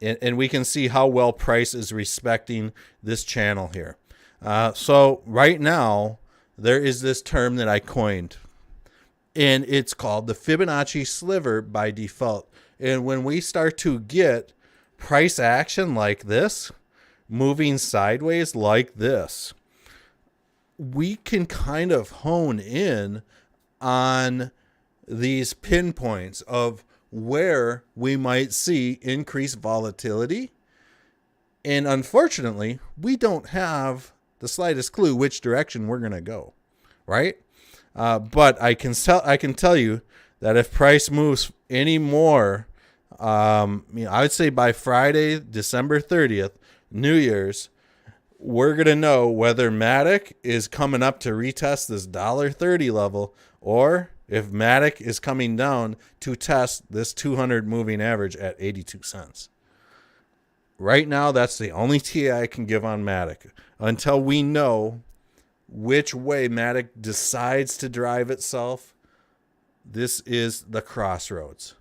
And we can see how well price is respecting this channel here. So right now, there is this term that I coined, and it's called the Fibonacci sliver by default. And when we start to get price action like this, moving sideways like this, we can kind of hone in on these pinpoints of where we might see increased volatility. And unfortunately, we don't have the slightest clue which direction we're going to go, right? But I can tell you that if price moves any more, I would say by Friday, December 30th, New Year's, we're going to know whether Matic is coming up to retest this $1.30 level, or if Matic is coming down to test this 200 moving average at 82 cents. Right now, that's the only TA I can give on Matic until we know which way Matic decides to drive itself, this is the crossroads.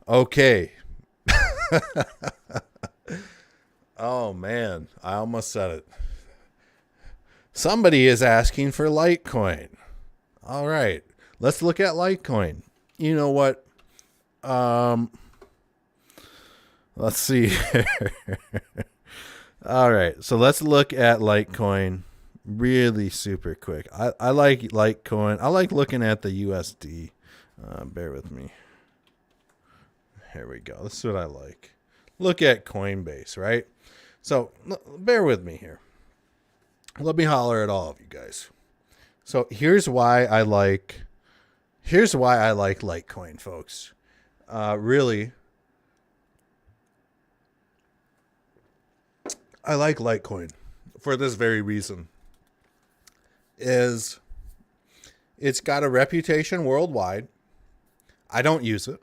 Okay. Oh, man. I almost said it. Somebody is asking for Litecoin. All right. Let's look at Litecoin. You know what? Let's see here. All right. So let's look at Litecoin really super quick. I like Litecoin. I like looking at the USD. Bear with me. Here we go. This is what I like. Look at Coinbase, right? So bear with me here. Let me holler at all of you guys. So here's why I like Litecoin, folks. Really, I like Litecoin for this very reason. Is it's got a reputation worldwide. I don't use it.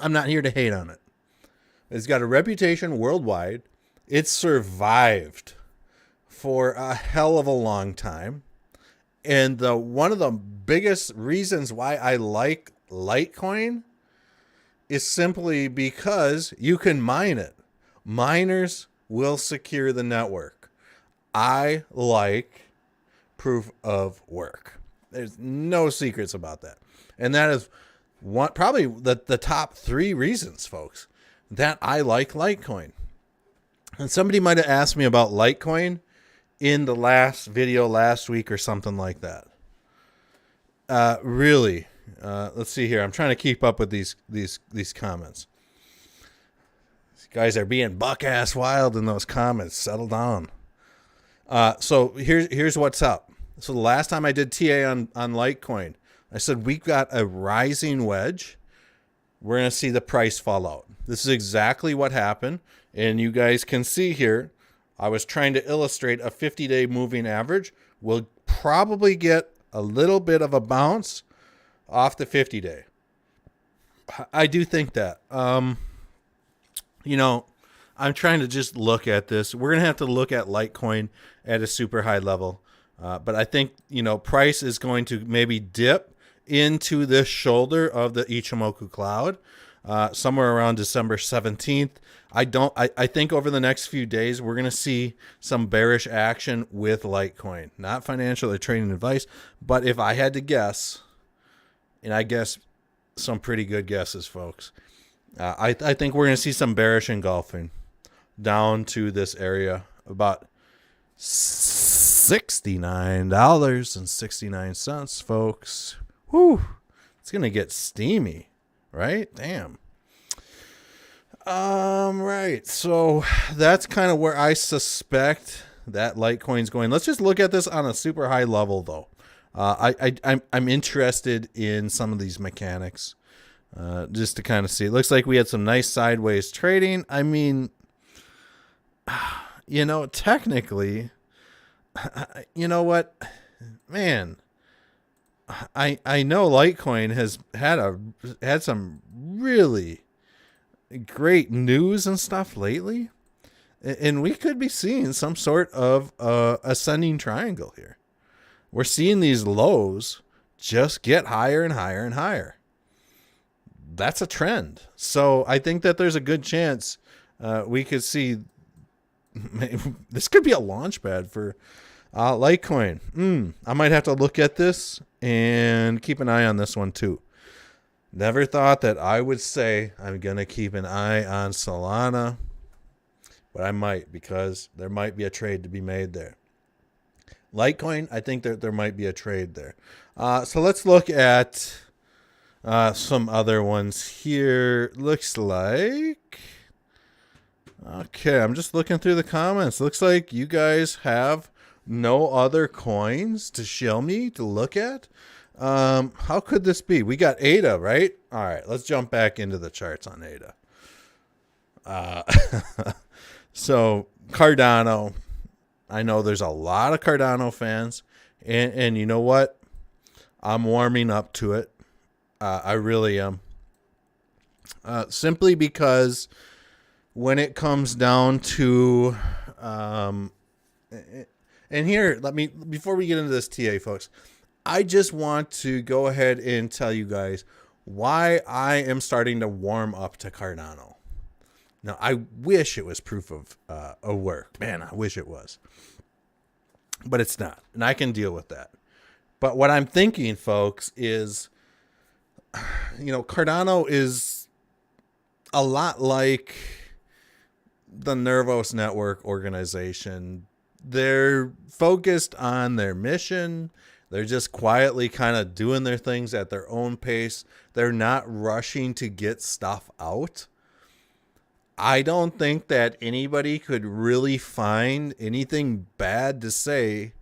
I'm not here to hate on it. It's got a reputation worldwide. It's survived for a hell of a long time. And one of the biggest reasons why I like Litecoin is simply because you can mine it. Miners will secure the network. I like proof of work. There's no secrets about that. And that is probably the top 3 reasons, folks, that I like Litecoin. And somebody might have asked me about Litecoin in the last video last week or something like that. Really, let's see here. I'm trying to keep up with these comments. These guys are being buck-ass wild in those comments. Settle down. So here's what's up. So the last time I did TA on Litecoin, I said we've got a rising wedge. We're going to see the price fall out. This is exactly what happened. And you guys can see here, I was trying to illustrate a 50-day moving average. We'll probably get a little bit of a bounce off the 50-day. I do think that. You know, I'm trying to just look at this. We're going to have to look at Litecoin at a super high level. But I think, you know, price is going to maybe dip into this shoulder of the Ichimoku cloud somewhere around December 17th. I think over the next few days, we're going to see some bearish action with Litecoin. Not financial or trading advice, but if I had to guess, and I guess some pretty good guesses, folks, I think we're going to see some bearish engulfing down to this area, about $69.69, folks. Whew. It's going to get steamy, right? Damn. Right. So that's kind of where I suspect that Litecoin's going. Let's just look at this on a super high level, though. I'm interested in some of these mechanics, just to kind of see. It looks like we had some nice sideways trading. I mean, you know, technically, you know what, man, I know Litecoin has had some really great news and stuff lately, and we could be seeing some sort of ascending triangle here. We're seeing these lows just get higher and higher and higher. That's a trend. So I think that there's a good chance we could see this could be a launch pad for Litecoin. I might have to look at this and keep an eye on this one too. Never thought that I would say I'm going to keep an eye on Solana, but I might, because there might be a trade to be made there. Litecoin, I think that there might be a trade there. So let's look at some other ones here. Looks like... Okay, I'm just looking through the comments. Looks like you guys have no other coins to show me to look at. How could this be? We got ADA, right? All right, let's jump back into the charts on ADA. So Cardano, I know there's a lot of Cardano fans, and you know what? I'm warming up to it. I really am. Simply because when it comes down to And here, before we get into this TA, folks, I just want to go ahead and tell you guys why I am starting to warm up to Cardano. Now, I wish it was proof of work. Man, I wish it was. But it's not, and I can deal with that. But what I'm thinking, folks, is, Cardano is a lot like the Nervos Network organization. They're focused on their mission. They're just quietly kind of doing their things at their own pace. They're not rushing to get stuff out. I don't think that anybody could really find anything bad to say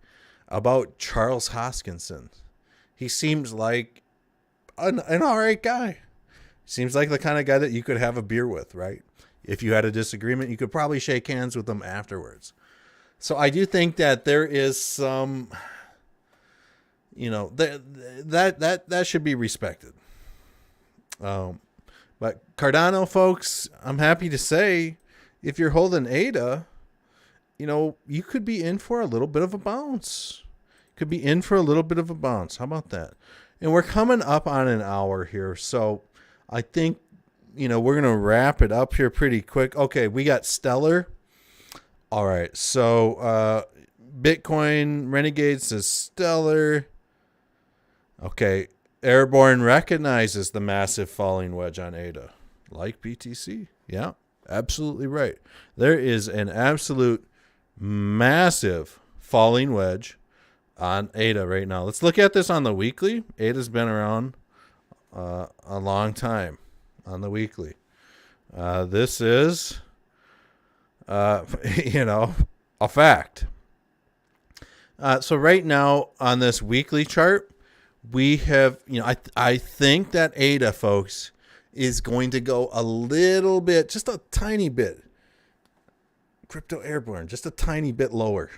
about Charles Hoskinson. He seems like an all right guy. Seems like the kind of guy that you could have a beer with, right? If you had a disagreement, you could probably shake hands with him afterwards. So I do think that there is some, that should be respected. But Cardano, folks, I'm happy to say, if you're holding ADA, you could be in for a little bit of a bounce. How about that? And we're coming up on an hour here. So I think, we're going to wrap it up here pretty quick. Okay, we got Stellar. All right, so Bitcoin Renegade says Stellar. Okay, Airborne recognizes the massive falling wedge on ADA, like BTC. Yeah, absolutely right. There is an absolute massive falling wedge on ADA right now. Let's look at this on the weekly. ADA's been around a long time on the weekly. This is... a fact. So right now on this weekly chart, we have, I think that ADA, folks, is going to go a little bit, just a tiny bit. Crypto Airborne, just a tiny bit lower.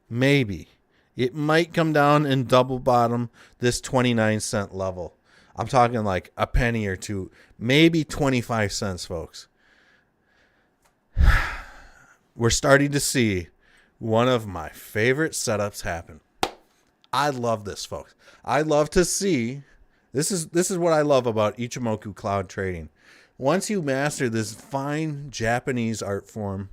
Maybe. It might come down and double bottom this 29-cent level. I'm talking like a penny or two, maybe 25 cents, folks. We're starting to see one of my favorite setups happen. I love this, folks. I love to see, this is what I love about Ichimoku cloud trading. Once you master this fine Japanese art form,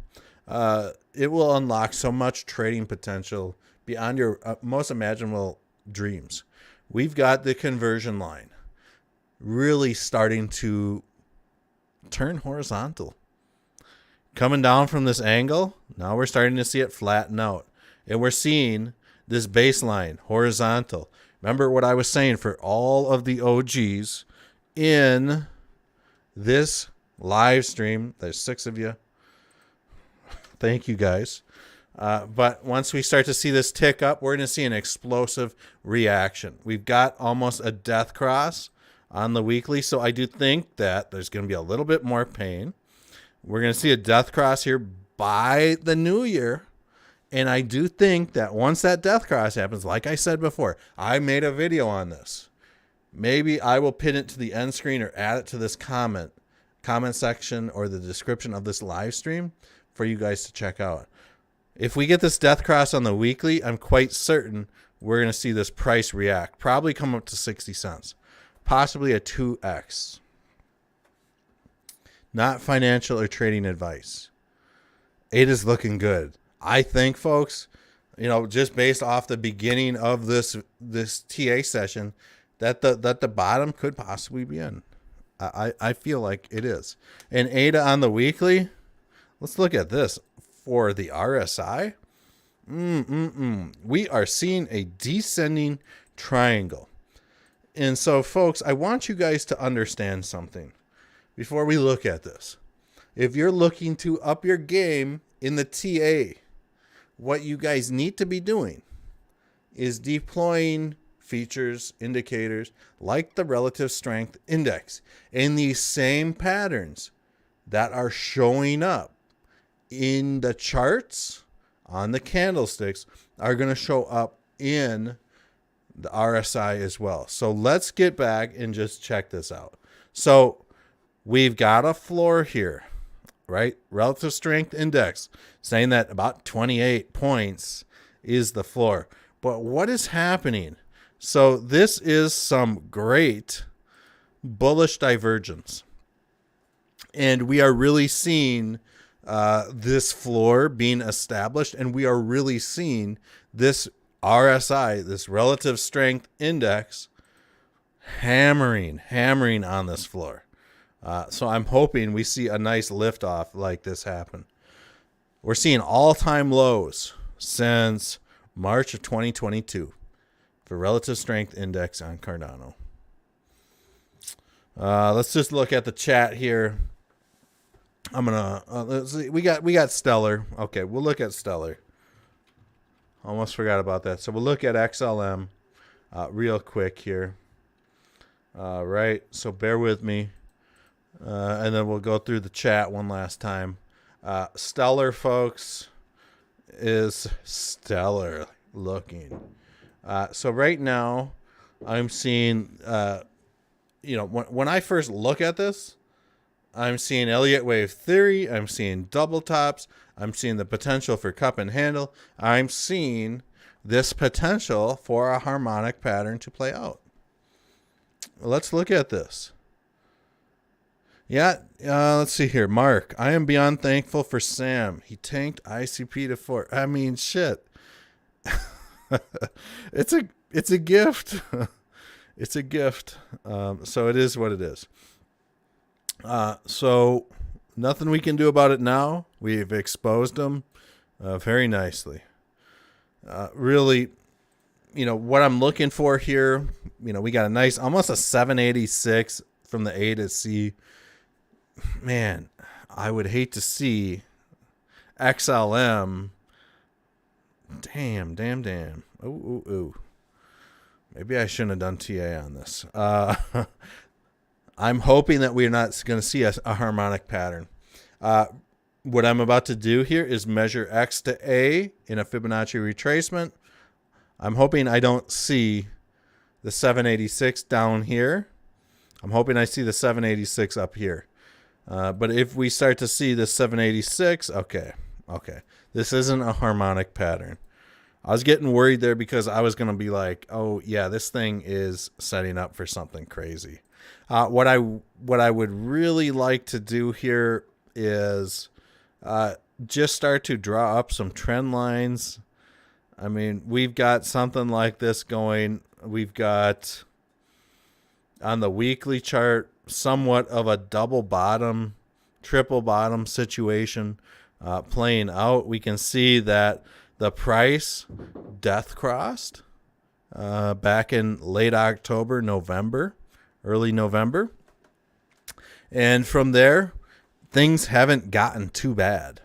it will unlock so much trading potential beyond your most imaginable dreams. We've got the conversion line really starting to turn horizontal. Coming down from this angle, now we're starting to see it flatten out. And we're seeing this baseline horizontal. Remember what I was saying for all of the OGs in this live stream. There's 6 of you. Thank you, guys. But once we start to see this tick up, we're going to see an explosive reaction. We've got almost a death cross on the weekly. So I do think that there's going to be a little bit more pain. We're going to see a death cross here by the new year. And I do think that once that death cross happens, like I said before, I made a video on this. Maybe I will pin it to the end screen or add it to this comment section or the description of this live stream for you guys to check out. If we get this death cross on the weekly, I'm quite certain we're going to see this price react. Probably come up to 60 cents. Possibly a 2x. Not financial or trading advice. It is looking good. I think, folks, just based off the beginning of this TA session, that the bottom could possibly be in. I feel like it is. And ADA on the weekly, let's look at this. For the RSI, we are seeing a descending triangle. And so, folks, I want you guys to understand something before we look at this. If you're looking to up your game in the TA, what you guys need to be doing is deploying features, indicators like the relative strength index in these same patterns that are showing up in the charts on the candlesticks are going to show up in the RSI as well. So let's get back and just check this out. So we've got a floor here. right? Relative strength index saying that about 28 points is the floor. But what is happening? So this is some great bullish divergence. And we are really seeing this floor being established, and we are really seeing this RSI, this relative strength index, hammering on this floor. So I'm hoping we see a nice liftoff like this happen. We're seeing all-time lows since March of 2022 for relative strength index on Cardano. Let's just look at the chat here. I'm gonna let's see. We got Stellar. Okay, we'll look at Stellar. Almost forgot about that. So we'll look at XLM real quick here. Right. So bear with me, and then we'll go through the chat one last time. Stellar, folks, is stellar looking. So right now, I'm seeing. When I first look at this, I'm seeing Elliott wave theory. I'm seeing double tops. I'm seeing the potential for cup and handle. I'm seeing this potential for a harmonic pattern to play out. Let's look at this. Yeah, let's see here. Mark, I am beyond thankful for Sam. He tanked ICP to 4. I mean, shit. It's a gift. It's a gift. So it is what it is. So nothing we can do about it now. We've exposed them very nicely. Really, what I'm looking for here, we got a nice, almost a 786 from the A to C. Man, I would hate to see XLM. Damn. Ooh. Maybe I shouldn't have done TA on this. I'm hoping that we're not going to see a harmonic pattern. What I'm about to do here is measure X to A in a Fibonacci retracement. I'm hoping I don't see the 786 down here. I'm hoping I see the 786 up here. But if we start to see the 786, okay. This isn't a harmonic pattern. I was getting worried there because I was going to be like, oh, yeah, this thing is setting up for something crazy. What I would really like to do here is just start to draw up some trend lines. I mean, we've got something like this going. We've got on the weekly chart somewhat of a double bottom, triple bottom situation playing out. We can see that the price death crossed back in late October, November, early November. And from there, things haven't gotten too bad.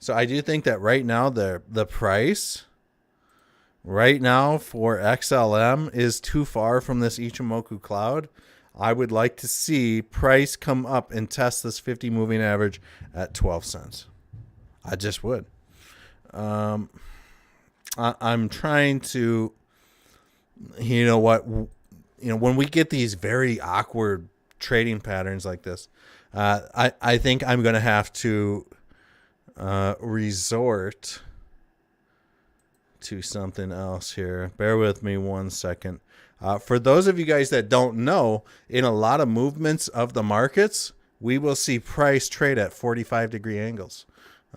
So I do think that right now the price right now for XLM is too far from this Ichimoku cloud. I would like to see price come up and test this 50 moving average at 12 cents. I just would. I'm trying to, when we get these very awkward trading patterns like this, I think I'm going to have to resort to something else here. Bear with me 1 second. For those of you guys that don't know, in a lot of movements of the markets, we will see price trade at 45-degree angles.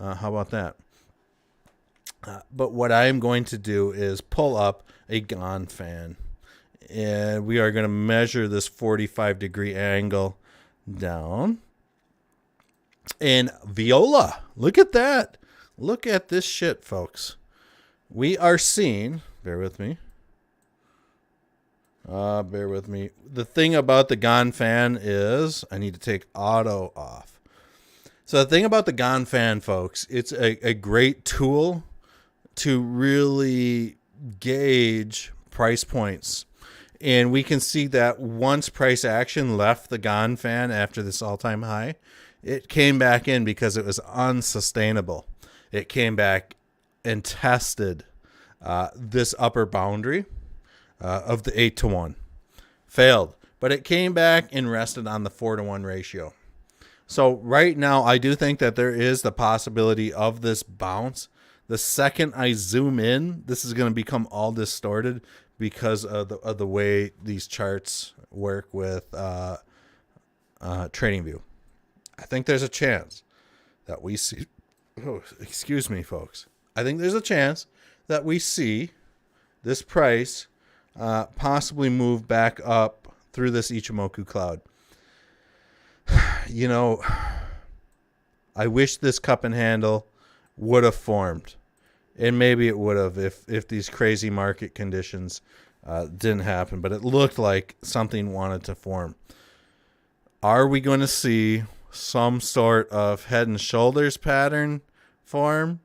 How about that? But what I am going to do is pull up a Gon fan. And we are going to measure this 45-degree angle down. And Viola, look at that. Look at this shit, folks. We are seeing, bear with me. The thing about the Gon fan is, I need to take auto off. So the thing about the Gon fan, folks, it's a great tool to really gauge price points. And we can see that once price action left the Gon fan after this all-time high, it came back in because it was unsustainable. It came back and tested this upper boundary of the 8-to-1. Failed. But it came back and rested on the 4-to-1 ratio. So right now, I do think that there is the possibility of this bounce. The second I zoom in, this is going to become all distorted because of the way these charts work with TradingView. I think there's a chance that we see. Oh, excuse me, folks. I think there's a chance that we see this price possibly move back up through this Ichimoku cloud. You know, I wish this cup and handle would have formed. And maybe it would have if these crazy market conditions didn't happen. But it looked like something wanted to form. Are we going to see some sort of head and shoulders pattern form?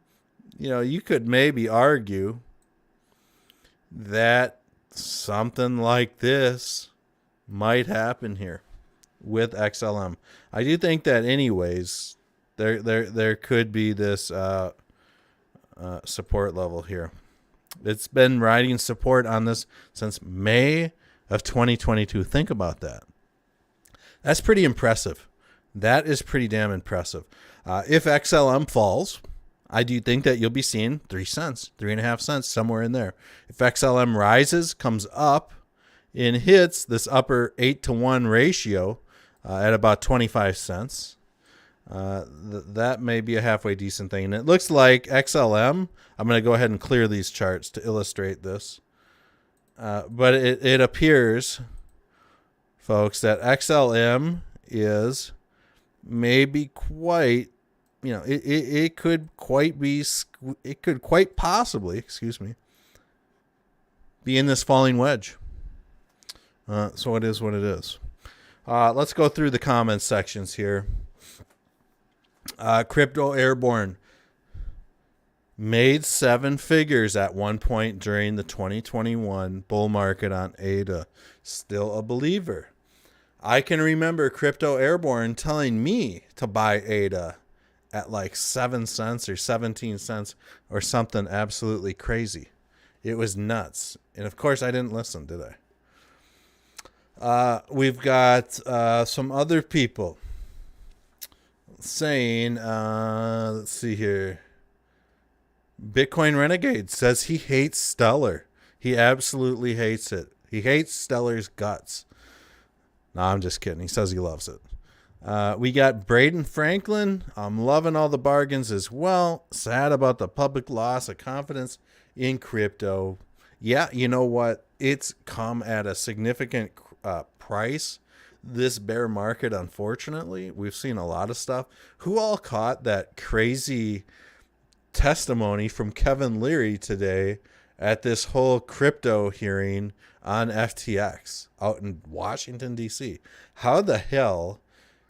You know, you could maybe argue that something like this might happen here with XLM. I do think that anyways, there could be this support level here. It's been riding support on this since May of 2022. Think about that. That's pretty impressive. That is pretty damn impressive. If XLM falls, I do think that you'll be seeing 3 cents, 3.5 cents, somewhere in there. If XLM rises, comes up, and hits this upper 8-to-1 ratio at about 25 cents, that may be a halfway decent thing. And it looks like XLM, I'm going to go ahead and clear these charts to illustrate this. But it appears, folks, that XLM is maybe quite, you know, it could quite be, it could quite possibly, excuse me, be in this falling wedge. So it is what it is. Let's go through the comments sections here. Crypto Airborne made 7 figures at one point during the 2021 bull market on ADA. Still a believer. I can remember Crypto Airborne telling me to buy ADA at like 7 cents or 17 cents or something absolutely crazy. It was nuts. And of course I didn't listen, did I? We've got some other people saying, let's see here. Bitcoin Renegade says he hates Stellar. He absolutely hates it. He hates Stellar's guts. No, I'm just kidding. He says he loves it. We got Braden Franklin. I'm loving all the bargains as well. Sad about the public loss of confidence in crypto. Yeah, you know what? It's come at a significant price. This bear market, unfortunately, we've seen a lot of stuff. Who all caught that crazy testimony from Kevin Leary today at this whole crypto hearing on FTX out in Washington, D.C.? How the hell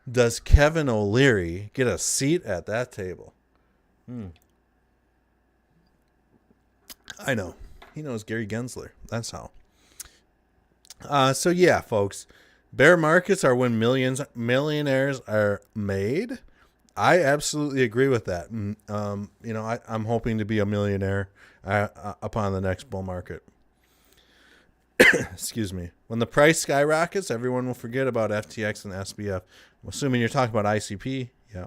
does Kevin O'Leary get a seat at that table? I know. He knows Gary Gensler. That's how. So yeah, folks. Bear markets are when millionaires are made. I absolutely agree with that. You know, I'm hoping to be a millionaire upon the next bull market. Excuse me. When the price skyrockets, everyone will forget about FTX and SBF. I'm assuming you're talking about ICP. Yeah.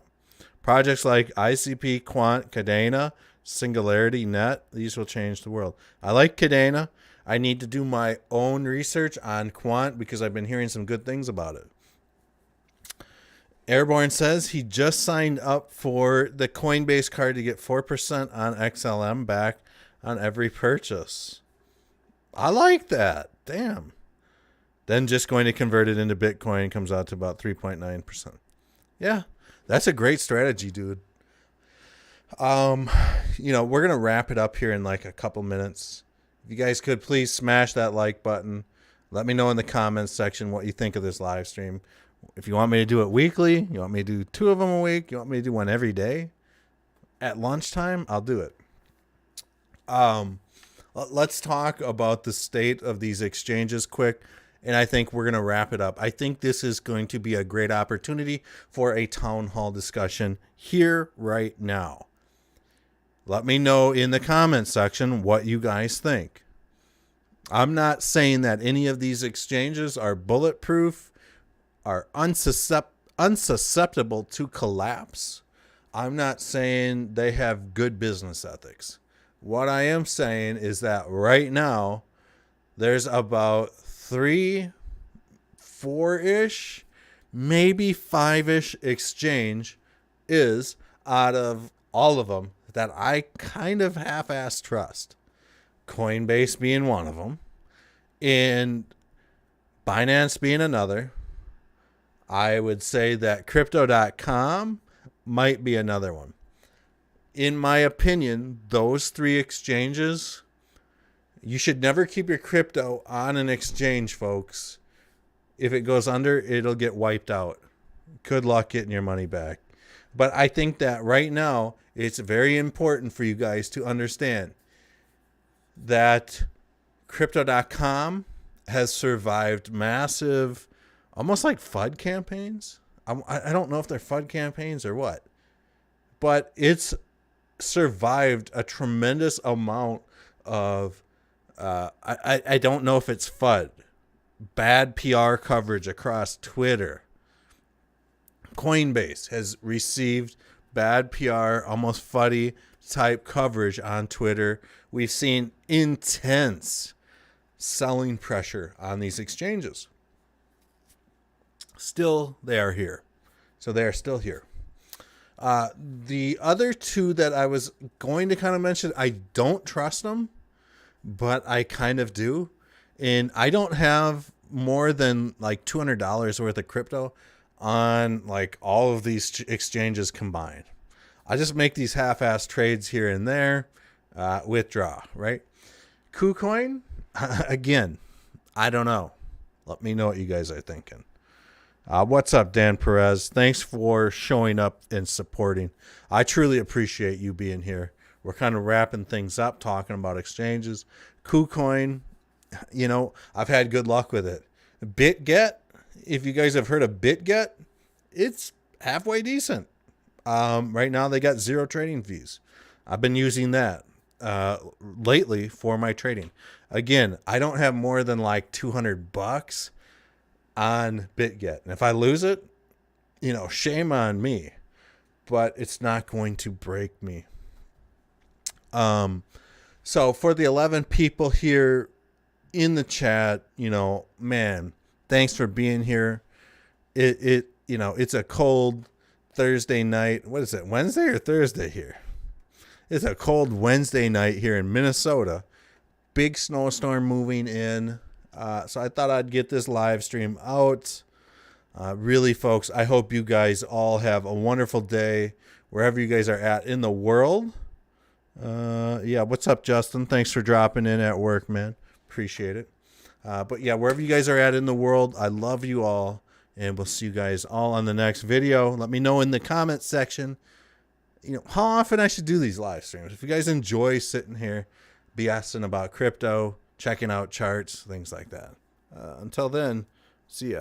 Projects like ICP, Quant, Cadena, Singularity, Net, these will change the world. I like Cadena. I need to do my own research on Quant because I've been hearing some good things about it. Airborne says he just signed up for the Coinbase card to get 4% on XLM back on every purchase. I like that. Damn. Then just going to convert it into Bitcoin comes out to about 3.9%. Yeah, that's a great strategy, dude. You know, we're going to wrap it up here in like a couple minutes. If you guys could please smash that like button. Let me know in the comments section what you think of this live stream. If you want me to do it weekly, you want me to do 2 of them a week, you want me to do one every day at lunchtime, I'll do it. Let's talk about the state of these exchanges quick, and I think we're going to wrap it up. I think this is going to be a great opportunity for a town hall discussion here right now. Let me know in the comments section what you guys think. I'm not saying that any of these exchanges are bulletproof, are unsusceptible to collapse. I'm not saying they have good business ethics. What I am saying is that right now, there's about 3, 4-ish, maybe 5-ish exchange is out of all of them that I kind of half-ass trust. Coinbase being one of them, and Binance being another. I would say that Crypto.com might be another one. In my opinion, those 3 exchanges, you should never keep your crypto on an exchange, folks. If it goes under, it'll get wiped out. Good luck getting your money back. But I think that right now, it's very important for you guys to understand that Crypto.com has survived massive, almost like FUD campaigns. I don't know if they're FUD campaigns or what, but it's survived a tremendous amount of, I don't know if it's FUD, bad PR coverage across Twitter. Coinbase has received bad PR, almost FUDdy type coverage on Twitter. We've seen intense selling pressure on these exchanges. Still, they are here. So they are still here. The other 2 that I was going to kind of mention, I don't trust them, but I kind of do. And I don't have more than like $200 worth of crypto on like all of these exchanges combined. I just make these half-ass trades here and there, withdraw, right? KuCoin, again, I don't know. Let me know what you guys are thinking. What's up, Dan Perez? Thanks for showing up and supporting. I truly appreciate you being here. We're kind of wrapping things up, talking about exchanges. KuCoin, you know, I've had good luck with it. BitGet, if you guys have heard of BitGet, it's halfway decent. Right now they got 0 trading fees. I've been using that lately for my trading. Again, I don't have more than like $200 on BitGet. And if I lose it, you know, shame on me, but it's not going to break me. So for the 11 people here in the chat, you know, man, thanks for being here. It you know, it's a cold Thursday night. What is it? Wednesday or Thursday here? It's a cold Wednesday night here in Minnesota. Big snowstorm moving in. So I thought I'd get this live stream out. Really, folks, I hope you guys all have a wonderful day wherever you guys are at in the world. Yeah, what's up, Justin? Thanks for dropping in at work, man. Appreciate it. But yeah, wherever you guys are at in the world, I love you all. And we'll see you guys all on the next video. Let me know in the comments section, you know, how often I should do these live streams. If you guys enjoy sitting here BSing about crypto, checking out charts, things like that. Until then, see ya.